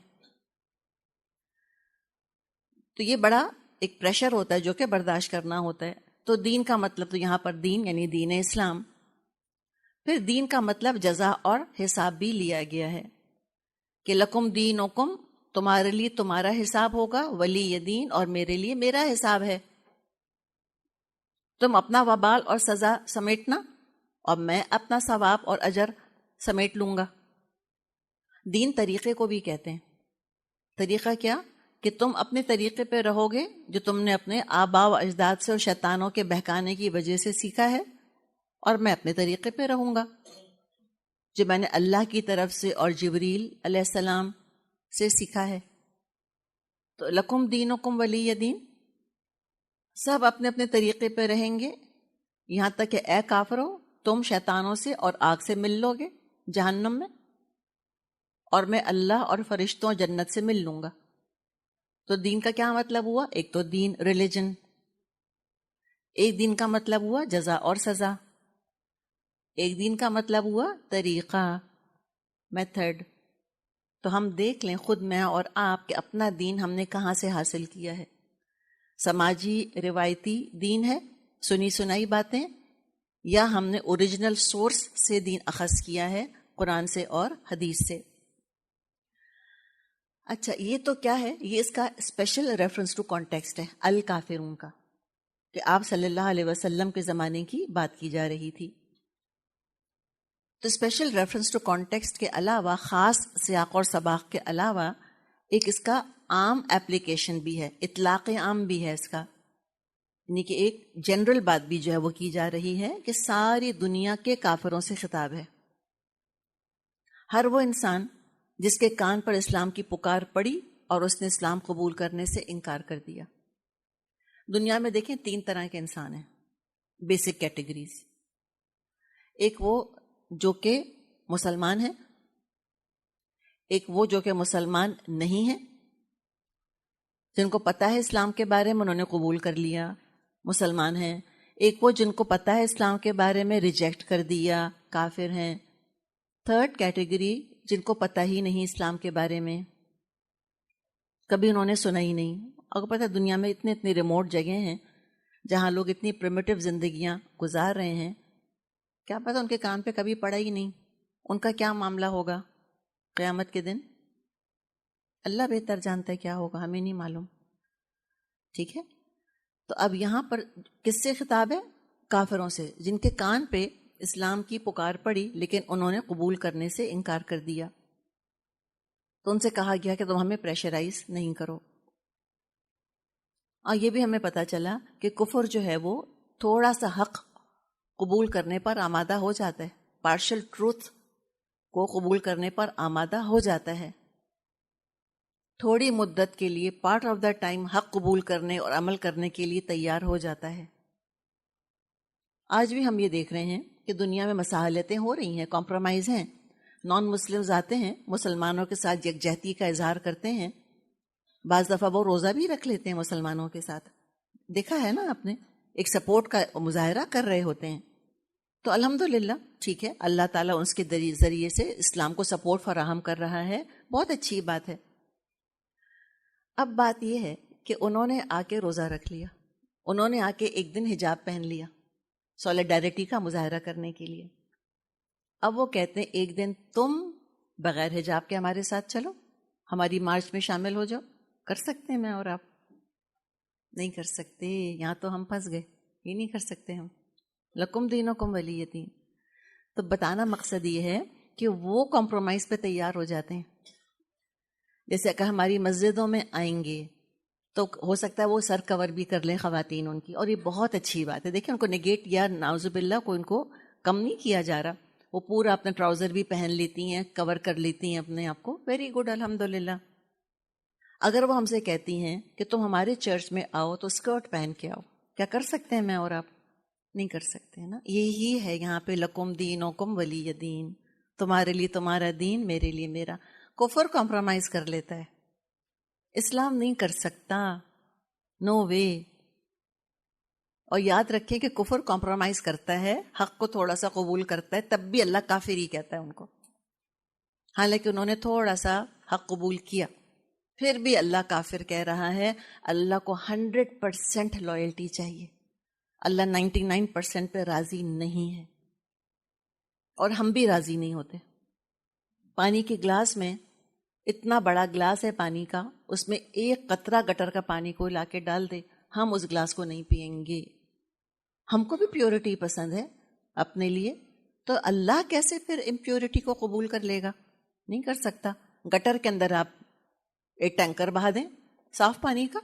تو یہ بڑا ایک پریشر ہوتا ہے جو کہ برداشت کرنا ہوتا ہے. تو دین کا مطلب تو یہاں پر دین یعنی دین اسلام. پھر دین کا مطلب جزا اور حساب بھی لیا گیا ہے کہ لکم دینکم، تمہارے لیے تمہارا حساب ہوگا، ولی دین، اور میرے لیے میرا حساب ہے. تم اپنا وبال اور سزا سمیٹنا اور میں اپنا ثواب اور اجر سمیٹ لوں گا. دین طریقے کو بھی کہتے ہیں. طریقہ کیا؟ کہ تم اپنے طریقے پہ رہو گے جو تم نے اپنے آباء و اجداد سے اور شیطانوں کے بہکانے کی وجہ سے سیکھا ہے، اور میں اپنے طریقے پہ رہوں گا جو میں نے اللہ کی طرف سے اور جبریل علیہ السلام سے سیکھا ہے. تو لکم دینکم ولی دین، سب اپنے اپنے طریقے پہ رہیں گے، یہاں تک کہ اے کافرو تم شیطانوں سے اور آگ سے مل لو گے جہنم میں، اور میں اللہ اور فرشتوں جنت سے مل لوں گا. تو دین کا کیا مطلب ہوا؟ ایک تو دین ریلیجن، ایک دین کا مطلب ہوا جزا اور سزا، ایک دین کا مطلب ہوا طریقہ، میتھڈ. تو ہم دیکھ لیں خود میں اور آپ کہ اپنا دین ہم نے کہاں سے حاصل کیا ہے. سماجی روایتی دین ہے، سنی سنائی باتیں، یا ہم نے اوریجنل سورس سے دین اخذ کیا ہے، قرآن سے اور حدیث سے. اچھا یہ تو کیا ہے، یہ اس کا اسپیشل ریفرنس ٹو کانٹیکسٹ ہے الکافرون کا، کہ آپ صلی اللہ علیہ وسلم کے زمانے کی بات کی جا رہی تھی. تو اسپیشل ریفرنس ٹو کانٹیکسٹ کے علاوہ، خاص سیاق اور سباق کے علاوہ، ایک اس کا عام اپلیکیشن بھی ہے، اطلاق عام بھی ہے اس کا، یعنی کہ ایک جنرل بات بھی جو ہے وہ کی جا رہی ہے کہ ساری دنیا کے کافروں سے خطاب ہے. ہر وہ انسان جس کے کان پر اسلام کی پکار پڑی اور اس نے اسلام قبول کرنے سے انکار کر دیا. دنیا میں دیکھیں 3 طرح کے انسان ہیں، بیسک کیٹیگریز. ایک وہ جو کہ مسلمان ہیں، ایک وہ جو کہ مسلمان نہیں ہیں، جن کو پتہ ہے اسلام کے بارے میں انہوں نے قبول کر لیا، مسلمان ہیں. ایک وہ جن کو پتہ ہے اسلام کے بارے میں ریجیکٹ کر دیا، کافر ہیں. تھرڈ کیٹیگری جن کو پتہ ہی نہیں اسلام کے بارے میں، کبھی انہوں نے سنا ہی نہیں. اور پتہ دنیا میں اتنی ریموٹ جگہیں ہیں جہاں لوگ اتنی پریمیٹیو زندگیاں گزار رہے ہیں، کیا پتہ ان کے کان پہ کبھی پڑا ہی نہیں. ان کا کیا معاملہ ہوگا قیامت کے دن؟ اللہ بہتر جانتا ہے کیا ہوگا، ہمیں نہیں معلوم. ٹھیک ہے، تو اب یہاں پر کس سے خطاب ہے؟ کافروں سے، جن کے کان پہ اسلام کی پکار پڑی لیکن انہوں نے قبول کرنے سے انکار کر دیا. تو ان سے کہا گیا کہ تم ہمیں پریشرائز نہیں کرو. اور یہ بھی ہمیں پتہ چلا کہ کفر جو ہے وہ تھوڑا سا حق قبول کرنے پر آمادہ ہو جاتا ہے، پارشل ٹروتھ کو قبول کرنے پر آمادہ ہو جاتا ہے. تھوڑی مدت کے لیے پارٹ آف دا ٹائم حق قبول کرنے اور عمل کرنے کے لیے تیار ہو جاتا ہے. آج بھی ہم یہ دیکھ رہے ہیں کہ دنیا میں مصالحتیں ہو رہی ہیں، کمپرومائز ہیں. نان مسلمز آتے ہیں، مسلمانوں کے ساتھ یکجہتی کا اظہار کرتے ہیں. بعض دفعہ وہ روزہ بھی رکھ لیتے ہیں مسلمانوں کے ساتھ، دیکھا ہے نا آپ نے، ایک سپورٹ کا مظاہرہ کر رہے ہوتے ہیں. تو الحمدللہ ٹھیک ہے، اللہ تعالیٰ اس کے ذریعے سے اسلام کو سپورٹ فراہم کر رہا ہے، بہت اچھی بات ہے. اب بات یہ ہے کہ انہوں نے آ کے روزہ رکھ لیا، انہوں نے آ کے ایک دن حجاب پہن لیا سولیڈیرٹی کا مظاہرہ کرنے کے لیے. اب وہ کہتے ہیں ایک دن تم بغیر حجاب کے ہمارے ساتھ چلو، ہماری مارچ میں شامل ہو جاؤ. کر سکتے ہیں میں اور آپ؟ نہیں کر سکتے. یہاں تو ہم پھنس گئے، یہ نہیں کر سکتے ہم. لکم دینکم ولی دین. تو بتانا مقصد یہ ہے کہ وہ کمپرومائز پہ تیار ہو جاتے ہیں. جیسے کہ ہماری مسجدوں میں آئیں گے تو ہو سکتا ہے وہ سر کور بھی کر لیں خواتین ان کی، اور یہ بہت اچھی بات ہے. دیکھیں ان کو نگیٹ یا نعوذ باللہ کو ان کو کم نہیں کیا جا رہا. وہ پورا اپنا ٹراؤزر بھی پہن لیتی ہیں، کور کر لیتی ہیں اپنے آپ کو. ویری گڈ، الحمدللہ. اگر وہ ہم سے کہتی ہیں کہ تم ہمارے چرچ میں آؤ تو اسکرٹ پہن کے آؤ، کیا کر سکتے ہیں میں اور آپ؟ نہیں کر سکتے ہیں نا. یہی ہے یہاں پہ لکم دینکم ولی دین، تمہارے لیے تمہارا دین، میرے لیے میرا. کفر کمپرومائز کر لیتا ہے، اسلام نہیں کر سکتا، نو وے. اور یاد رکھیں کہ کفر کمپرومائز کرتا ہے، حق کو تھوڑا سا قبول کرتا ہے، تب بھی اللہ کافر ہی کہتا ہے ان کو، حالانکہ انہوں نے تھوڑا سا حق قبول کیا، پھر بھی اللہ کافر کہہ رہا ہے. اللہ کو 100% لائلٹی چاہیے، اللہ 99% پہ راضی نہیں ہے، اور ہم بھی راضی نہیں ہوتے. پانی کے گلاس میں، اتنا بڑا گلاس ہے پانی کا، اس میں ایک قطرہ گٹر کا پانی کو لا کے ڈال دے، ہم اس گلاس کو نہیں پئیں گے. ہم کو بھی پیورٹی پسند ہے اپنے لیے، تو اللہ کیسے پھر امپیورٹی کو قبول کر لے گا؟ نہیں کر سکتا. گٹر کے اندر آپ ایک ٹینکر بہا دیں صاف پانی کا،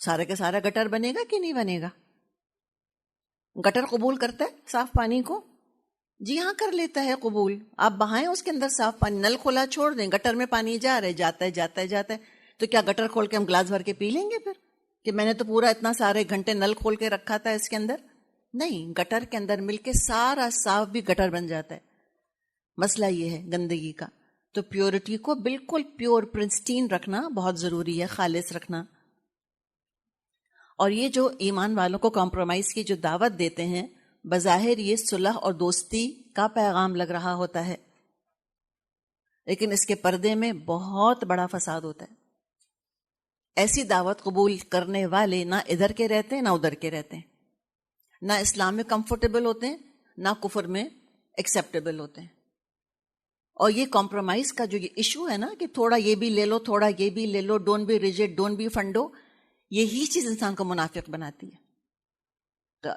سارے کا سارا گٹر بنے گا کہ نہیں بنے گا؟ گٹر قبول کرتا ہے صاف پانی کو؟ جی ہاں کر لیتا ہے قبول. آپ بہائیں اس کے اندر صاف پانی، نل کھلا چھوڑ دیں، گٹر میں پانی جا رہا ہے، جاتا ہے جاتا ہے جاتا ہے. تو کیا گٹر کھول کے ہم گلاس بھر کے پی لیں گے پھر کہ میں نے تو پورا اتنا سارے گھنٹے نل کھول کے رکھا تھا اس کے اندر؟ نہیں، گٹر کے اندر مل کے سارا صاف بھی گٹر بن جاتا ہے. مسئلہ یہ ہے گندگی کا. تو پیورٹی کو بالکل پیور پرنسٹین رکھنا بہت ضروری ہے، خالص رکھنا. اور یہ جو ایمان والوں کو کمپرومائز کی جو دعوت دیتے ہیں، بظاہر یہ صلح اور دوستی کا پیغام لگ رہا ہوتا ہے، لیکن اس کے پردے میں بہت بڑا فساد ہوتا ہے. ایسی دعوت قبول کرنے والے نہ ادھر کے رہتے ہیں نہ ادھر کے رہتے ہیں، نہ اسلام میں کمفرٹیبل ہوتے ہیں نہ کفر میں ایکسیپٹیبل ہوتے ہیں. اور یہ کمپرومائز کا جو یہ ایشو ہے نا کہ تھوڑا یہ بھی لے لو تھوڑا یہ بھی لے لو، don't be rigid don't be fundo, یہی چیز انسان کو منافق بناتی ہے.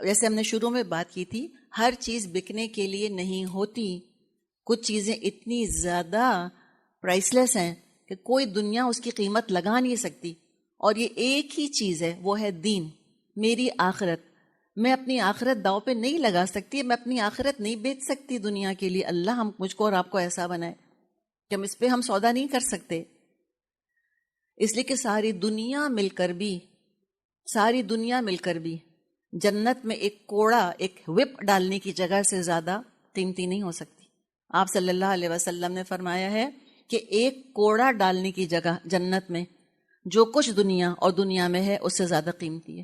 جیسے ہم نے شروع میں بات کی تھی، ہر چیز بکنے کے لیے نہیں ہوتی. کچھ چیزیں اتنی زیادہ پرائس لیس ہیں کہ کوئی دنیا اس کی قیمت لگا نہیں سکتی. اور یہ ایک ہی چیز ہے، وہ ہے دین، میری آخرت. میں اپنی آخرت داؤ پہ نہیں لگا سکتی، میں اپنی آخرت نہیں بیچ سکتی دنیا کے لیے. اللہ ہم مجھ کو اور آپ کو ایسا بنائے کہ ہم اس پہ ہم سودا نہیں کر سکتے. اس لیے کہ ساری دنیا مل کر بھی جنت میں ایک کوڑا، ایک وپ ڈالنے کی جگہ سے زیادہ قیمتی نہیں ہو سکتی. آپ صلی اللہ علیہ وسلم نے فرمایا ہے کہ ایک کوڑا ڈالنے کی جگہ جنت میں جو کچھ دنیا اور دنیا میں ہے اس سے زیادہ قیمتی ہے.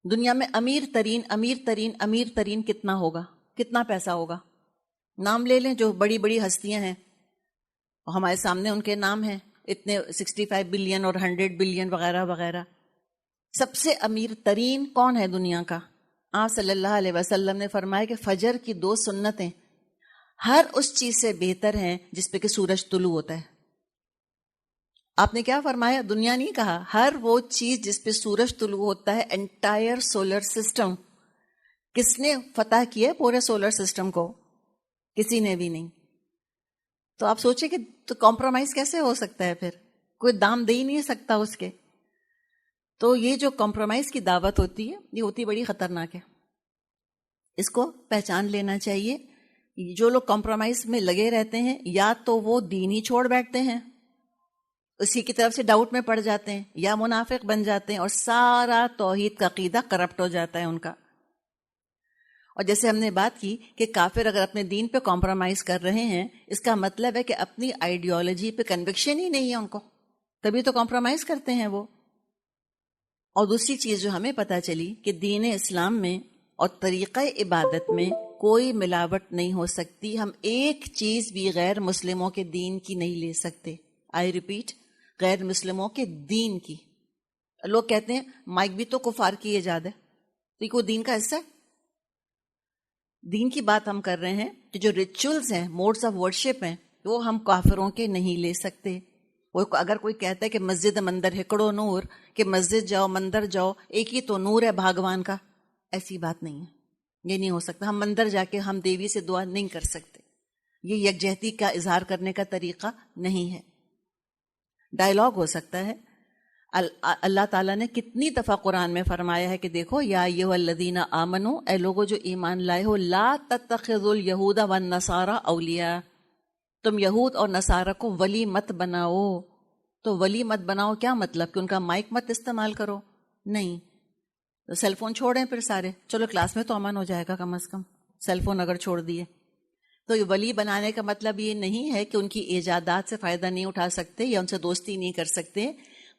دنیا میں امیر ترین کتنا ہوگا، کتنا پیسہ ہوگا؟ نام لے لیں جو بڑی بڑی ہستیاں ہیں، ہمارے سامنے ان کے نام ہیں، اتنے 65 بلین اور 100 بلین وغیرہ وغیرہ. سب سے امیر ترین کون ہے دنیا کا؟ آپ صلی اللہ علیہ وسلم نے فرمایا کہ فجر کی 2 سنتیں ہر اس چیز سے بہتر ہیں جس پہ کہ سورج طلوع ہوتا ہے. آپ نے کیا فرمایا؟ دنیا نہیں کہا، ہر وہ چیز جس پہ سورج طلوع ہوتا ہے. انٹائر سولر سسٹم کس نے فتح کیا پورے سولر سسٹم کو؟ کسی نے بھی نہیں. تو آپ سوچیں کہ تو کمپرومائز کیسے ہو سکتا ہے؟ پھر کوئی دام دے ہی نہیں سکتا اس کے. تو یہ جو کمپرومائز کی دعوت ہوتی ہے یہ ہوتی بڑی خطرناک ہے. اس کو پہچان لینا چاہیے. جو لوگ کمپرومائز میں لگے رہتے ہیں یا تو وہ دین ہی چھوڑ بیٹھتے ہیں، اسی کی طرف سے ڈاؤٹ میں پڑ جاتے ہیں، یا منافق بن جاتے ہیں اور سارا توحید کا عقیدہ کرپٹ ہو جاتا ہے ان کا. اور جیسے ہم نے بات کی کہ کافر اگر اپنے دین پہ کمپرومائز کر رہے ہیں، اس کا مطلب ہے کہ اپنی آئیڈیالوجی پہ کنوکشن ہی نہیں ہے ان کو، تبھی تو کمپرومائز کرتے ہیں وہ. اور دوسری چیز جو ہمیں پتہ چلی کہ دین اسلام میں اور طریقہ عبادت میں کوئی ملاوٹ نہیں ہو سکتی. ہم ایک چیز بھی غیر مسلموں کے دین کی نہیں لے سکتے. آئی ریپیٹ، غیر مسلموں کے دین کی. لوگ کہتے ہیں مائک بھی تو کفار کی ایجاد ہے، تو یہ کوئی دین کا حصہ ہے؟ دین کی بات ہم کر رہے ہیں کہ جو ریچولز ہیں، موڈز آف ورشپ ہیں، وہ ہم کافروں کے نہیں لے سکتے. وہ اگر کوئی کہتا ہے کہ مسجد مندر ہکڑو نور، کہ مسجد جاؤ مندر جاؤ ایک ہی تو نور ہے بھاگوان کا، ایسی بات نہیں ہے. یہ نہیں ہو سکتا. ہم مندر جا کے ہم دیوی سے دعا نہیں کر سکتے. یہ یکجہتی کا اظہار کرنے کا طریقہ نہیں ہے. ڈائلاگ ہو سکتا ہے. اللہ تعالیٰ نے کتنی دفعہ قرآن میں فرمایا ہے کہ دیکھو یا ایھا الذین آمنو، اے لوگو جو ایمان لائے ہو، لا تتخذوا الیہود والنصارى اولیاء، تم یہود اور نصارہ کو ولی مت بناؤ. تو ولی مت بناؤ کیا مطلب؟ کہ ان کا مائک مت استعمال کرو؟ نہیں. تو سیل فون چھوڑیں پھر سارے، چلو کلاس میں تو امن ہو جائے گا کم از کم. سیل فون اگر چھوڑ دیے تو یہ ولی بنانے کا مطلب یہ نہیں ہے کہ ان کی ایجادات سے فائدہ نہیں اٹھا سکتے یا ان سے دوستی نہیں کر سکتے.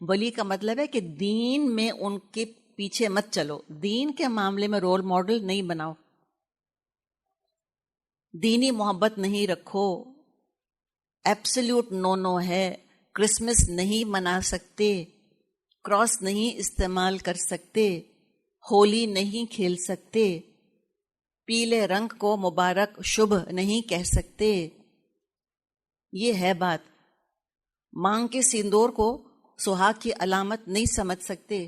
ولی کا مطلب ہے کہ دین میں ان کے پیچھے مت چلو، دین کے معاملے میں رول ماڈل نہیں بناؤ، دینی محبت نہیں رکھو. ایبسلیوٹ نو ہے. کرسمس نہیں منا سکتے، کراس نہیں استعمال کر سکتے، ہولی نہیں کھیل سکتے، پیلے رنگ کو مبارک شبھ نہیں کہہ سکتے. یہ ہے بات. مانگ کے سندور کو سہاگ کی علامت نہیں سمجھ سکتے.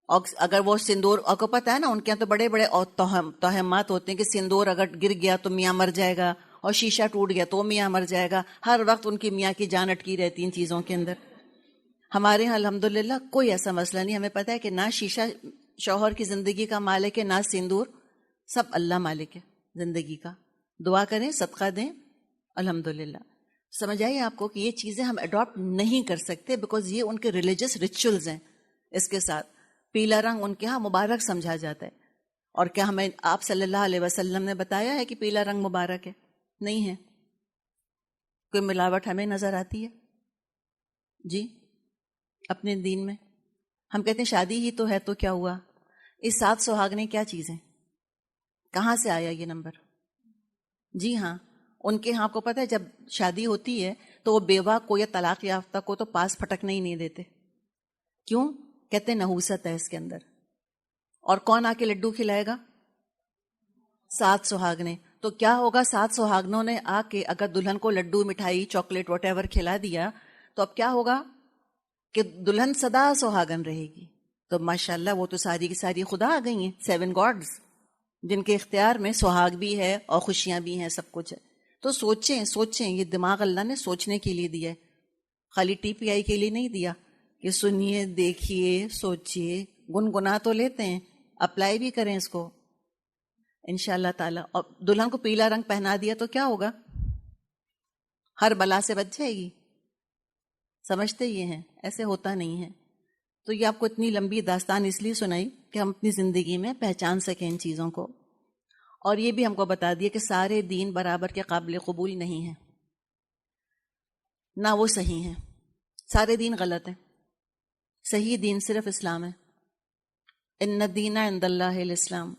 اور اگر وہ سندور، آپ کو پتہ ہے نا ان کے یہاں تو بڑے بڑے توہمات ہوتے ہیں کہ سندور اگر گر گیا تو میاں مر جائے گا، اور شیشہ ٹوٹ گیا تو میاں مر جائے گا. ہر وقت ان کی میاں کی جان اٹکی رہتی ان چیزوں کے اندر. ہمارے یہاں الحمدللہ کوئی ایسا مسئلہ نہیں. ہمیں پتہ ہے کہ نہ شیشہ شوہر کی زندگی کا مالک ہے، نہ سندور. سب اللہ مالک ہے زندگی کا. دعا کریں، صدقہ دیں، الحمدللہ. سمجھ آئیے آپ کو کہ یہ چیزیں ہم اڈاپٹ نہیں کر سکتے بیکاز یہ ان کے ریلیجس ریچولز ہیں. اس کے ساتھ پیلا رنگ ان کے ہاں مبارک سمجھا جاتا ہے. اور کیا ہمیں آپ صلی اللہ علیہ وسلم نے بتایا ہے کہ پیلا رنگ مبارک ہے؟ نہیں ہے. کوئی ملاوٹ ہمیں نظر آتی ہے جی اپنے دین میں؟ ہم کہتے ہیں شادی ہی تو ہے تو کیا ہوا؟ اس 7 سہاگنیں کیا چیزیں؟ کہاں سے آیا یہ نمبر؟ جی ہاں، ان کے ہاں آپ کو پتہ ہے جب شادی ہوتی ہے تو وہ بیوہ کو یا طلاق یافتہ کو تو پاس پھٹکنے ہی نہیں دیتے. کیوں؟ کہتے ہیں نحوست ہے اس کے اندر. اور کون آ کے لڈو کھلائے گا؟ 7 سہاگنے. تو کیا ہوگا 7 سہاگنوں نے آ کے اگر دلہن کو لڈو مٹھائی چاکلیٹ وٹ ایور کھلا دیا تو اب کیا ہوگا کہ دلہن سدا سہاگن رہے گی. تو ماشاءاللہ وہ تو ساری کی ساری خدا آ گئی ہیں، 7 گاڈز جن کے اختیار میں سہاگ بھی ہے اور خوشیاں بھی ہیں، سب کچھ ہے. تو سوچیں یہ دماغ اللہ نے سوچنے کے لیے دیا ہے، خالی ٹی پی آئی کے لیے نہیں دیا کہ سنیے دیکھیے سوچیے. گنگنا تو لیتے ہیں، اپلائی بھی کریں اس کو انشاءاللہ تعالی. اور دلہن کو پیلا رنگ پہنا دیا تو کیا ہوگا؟ ہر بلا سے بچ جائے گی. سمجھتے یہ ہیں، ایسے ہوتا نہیں ہے. تو یہ آپ کو اتنی لمبی داستان اس لیے سنائی کہ ہم اپنی زندگی میں پہچان سکیں ان چیزوں کو. اور یہ بھی ہم کو بتا دیا کہ سارے دین برابر کے قابل قبول نہیں ہیں، نہ وہ صحیح ہیں. سارے دین غلط ہیں. صحیح دین صرف اسلام ہے. ان الدین عند اللہ الاسلام.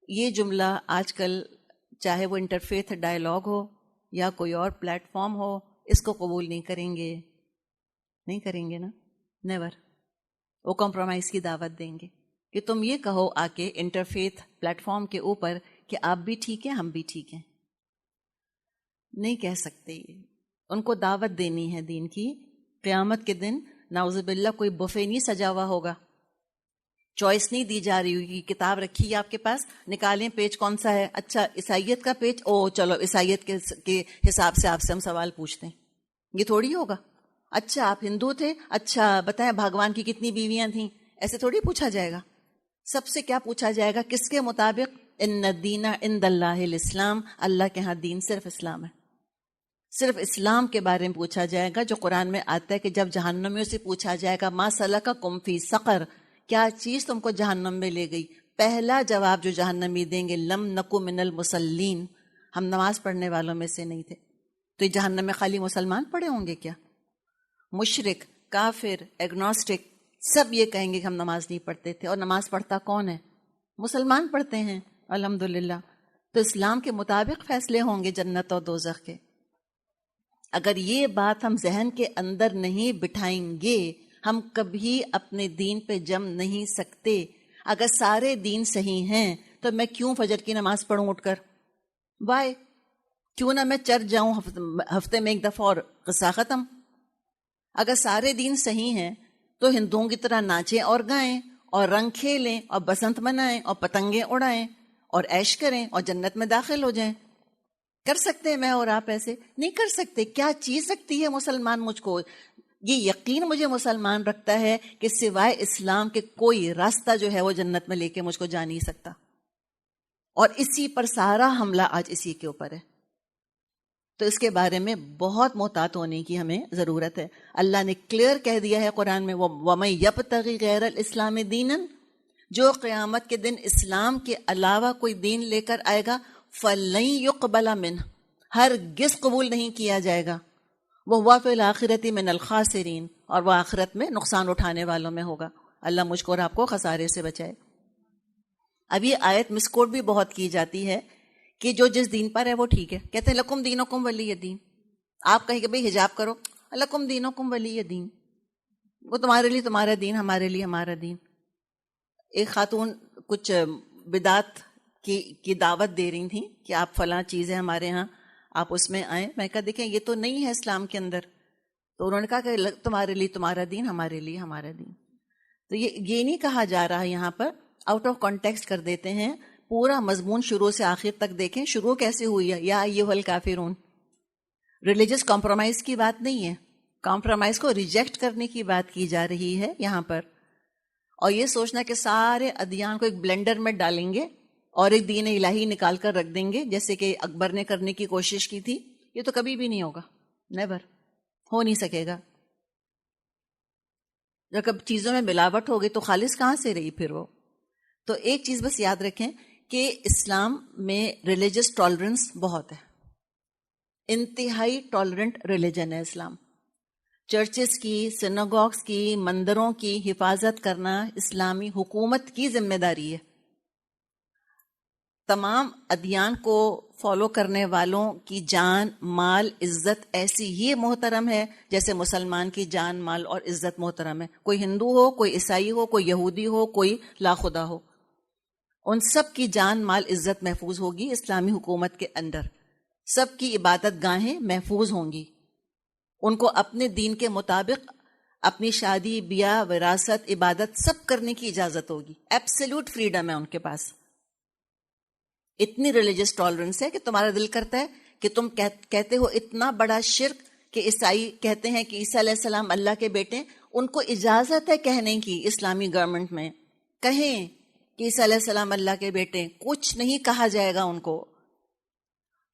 یہ جملہ آج کل چاہے وہ انٹرفیتھ ڈائلاگ ہو یا کوئی اور پلیٹ فارم ہو، اس کو قبول نہیں کریں گے نا، نیور. وہ کمپرومائز کی دعوت دیں گے کہ تم یہ کہو آ کے انٹرفیتھ پلیٹ فارم کے اوپر کہ آپ بھی ٹھیک ہیں ہم بھی ٹھیک ہیں. نہیں کہہ سکتے. یہ ان کو دعوت دینی ہے دین کی. قیامت کے دن نعوذ باللہ کوئی بفے نہیں سجا ہوا ہوگا، چوائس نہیں دی جا رہی ہوگی. کتاب رکھی ہے آپ کے پاس، نکالیں پیج کون سا ہے. اچھا عیسائیت کا پیج، او چلو عیسائیت کے حساب سے آپ سے ہم سوال پوچھتے ہیں. یہ تھوڑی ہوگا. اچھا آپ ہندو تھے، اچھا بتائیں بھگوان کی کتنی بیویاں تھیں. ایسے تھوڑی پوچھا جائے گا. سب سے کیا پوچھا جائے گا؟ کس کے مطابق؟ ان الدین عند اللہ الاسلام. اللہ کے ہاں دین صرف اسلام ہے. صرف اسلام کے بارے میں پوچھا جائے گا، جو قرآن میں آتا ہے کہ جب جہنمیوں سے پوچھا جائے گا ما سلککم فی سقر، کیا چیز تم کو جہنم میں لے گئی؟ پہلا جواب جو جہنمی دیں گے لم نکو من المصلین، ہم نماز پڑھنے والوں میں سے نہیں تھے. تو یہ جہنم میں خالی مسلمان پڑے ہوں گے کیا؟ مشرک، کافر، ایگنوسٹک سب یہ کہیں گے کہ ہم نماز نہیں پڑھتے تھے. اور نماز پڑھتا کون ہے؟ مسلمان پڑھتے ہیں الحمدللہ. تو اسلام کے مطابق فیصلے ہوں گے جنت اور دوزخ کے. اگر یہ بات ہم ذہن کے اندر نہیں بٹھائیں گے ہم کبھی اپنے دین پہ جم نہیں سکتے. اگر سارے دین صحیح ہیں تو میں کیوں فجر کی نماز پڑھوں اٹھ کر؟ وائے؟ کیوں نہ میں چرچ جاؤں ہفتے میں ایک دفعہ اور قصہ ختم. اگر سارے دین صحیح ہیں تو ہندوؤں کی طرح ناچیں اور گائیں اور رنگ کھیلیں اور بسنت منائیں اور پتنگیں اڑائیں اور عیش کریں اور جنت میں داخل ہو جائیں. کر سکتے ہیں میں اور آپ؟ ایسے نہیں کر سکتے. کیا چیز رکھتی ہے مسلمان مجھ کو؟ یہ یقین مجھے مسلمان رکھتا ہے کہ سوائے اسلام کے کوئی راستہ جو ہے وہ جنت میں لے کے مجھ کو جا نہیں سکتا. اور اسی پر سارا حملہ آج اسی کے اوپر ہے. تو اس کے بارے میں بہت محتاط ہونے کی ہمیں ضرورت ہے. اللہ نے کلیئر کہہ دیا ہے قرآن میں وَمَن يَبْتَغِ غَيْرَ الْإِسْلَامِ دِينًا، جو قیامت کے دن اسلام کے علاوہ کوئی دین لے کر آئے گا فَلَن يُقْبَلَ مِنْهُ، ہرگز قبول نہیں کیا جائے گا. وَهُوَ فِي الْآخِرَةِ مِنَ الْخَاسِرِينَ، اور وہ آخرت میں نقصان اٹھانے والوں میں ہوگا. اللہ مجھ کو اور آپ کو خسارے سے بچائے. اب یہ آیت مسکوٹ بھی بہت کی جاتی ہے کہ جو جس دین پر ہے وہ ٹھیک ہے. کہتے ہیں لکم دینکم ولی دین. آپ کہیں کہ بھئی حجاب کرو، لکم دینکم ولی دین، وہ تمہارے لیے تمہارا دین، ہمارے لیے ہمارا دین. ایک خاتون کچھ بدعت کی دعوت دے رہی تھیں کہ آپ فلاں چیزیں ہمارے ہاں آپ اس میں آئیں. میں کہا دیکھیں یہ تو نہیں ہے اسلام کے اندر. تو انہوں نے کہا کہ تمہارے لیے تمہارا دین، ہمارے لیے ہمارا دین. تو یہ نہیں کہا جا رہا ہے یہاں پر، آؤٹ آف کانٹیکسٹ کر دیتے ہیں. پورا مضمون شروع سے آخر تک دیکھیں. شروع کیسے ہوئی ہے؟ یا ایھا الکافرون. ریلیجس کمپرومائز کی بات نہیں ہے، کمپرومائز کو ریجیکٹ کرنے کی بات کی جا رہی ہے یہاں پر. اور یہ سوچنا کہ سارے ادیان کو ایک بلینڈر میں ڈالیں گے اور ایک دین الہی نکال کر رکھ دیں گے جیسے کہ اکبر نے کرنے کی کوشش کی تھی، یہ تو کبھی بھی نہیں ہوگا. نیور، ہو نہیں سکے گا. جب چیزوں میں ملاوٹ ہوگی تو خالص کہاں سے رہی پھر وہ؟ تو ایک چیز بس یاد رکھیں کہ اسلام میں ریلیجس ٹالرنس بہت ہے. انتہائی ٹالرنٹ ریلیجن ہے اسلام. چرچز کی، سیناگوگس کی، مندروں کی حفاظت کرنا اسلامی حکومت کی ذمہ داری ہے. تمام ادیان کو فالو کرنے والوں کی جان، مال، عزت ایسی ہی محترم ہے جیسے مسلمان کی جان، مال اور عزت محترم ہے. کوئی ہندو ہو، کوئی عیسائی ہو، کوئی یہودی ہو، کوئی لا خدا ہو. ان سب کی جان مال عزت محفوظ ہوگی اسلامی حکومت کے اندر، سب کی عبادت گاہیں محفوظ ہوں گی، ان کو اپنے دین کے مطابق اپنی شادی بیاہ وراثت عبادت سب کرنے کی اجازت ہوگی، ایبسلیوٹ فریڈم ہے ان کے پاس، اتنی ریلیجس ٹالرنس ہے کہ تمہارا دل کرتا ہے کہ تم کہتے ہو اتنا بڑا شرک کہ عیسائی کہتے ہیں کہ عیسیٰ علیہ السلام اللہ کے بیٹے، ان کو اجازت ہے کہنے کی اسلامی گورنمنٹ میں، کہیں کہ عیسیٰ علیہ السلام اللہ کے بیٹے، کچھ نہیں کہا جائے گا ان کو۔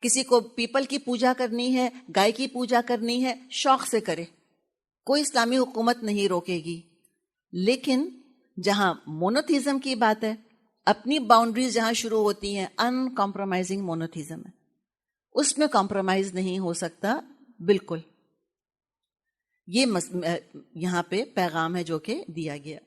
کسی کو پیپل کی پوجا کرنی ہے، گائے کی پوجا کرنی ہے، شوق سے کرے، کوئی اسلامی حکومت نہیں روکے گی۔ لیکن جہاں مونوتھیزم کی بات ہے، اپنی باؤنڈریز جہاں شروع ہوتی ہیں، ان کمپرومائزنگ مونوتھیزم ہے، اس میں کمپرومائز نہیں ہو سکتا بالکل۔ یہ یہاں پہ پیغام ہے جو کہ دیا گیا۔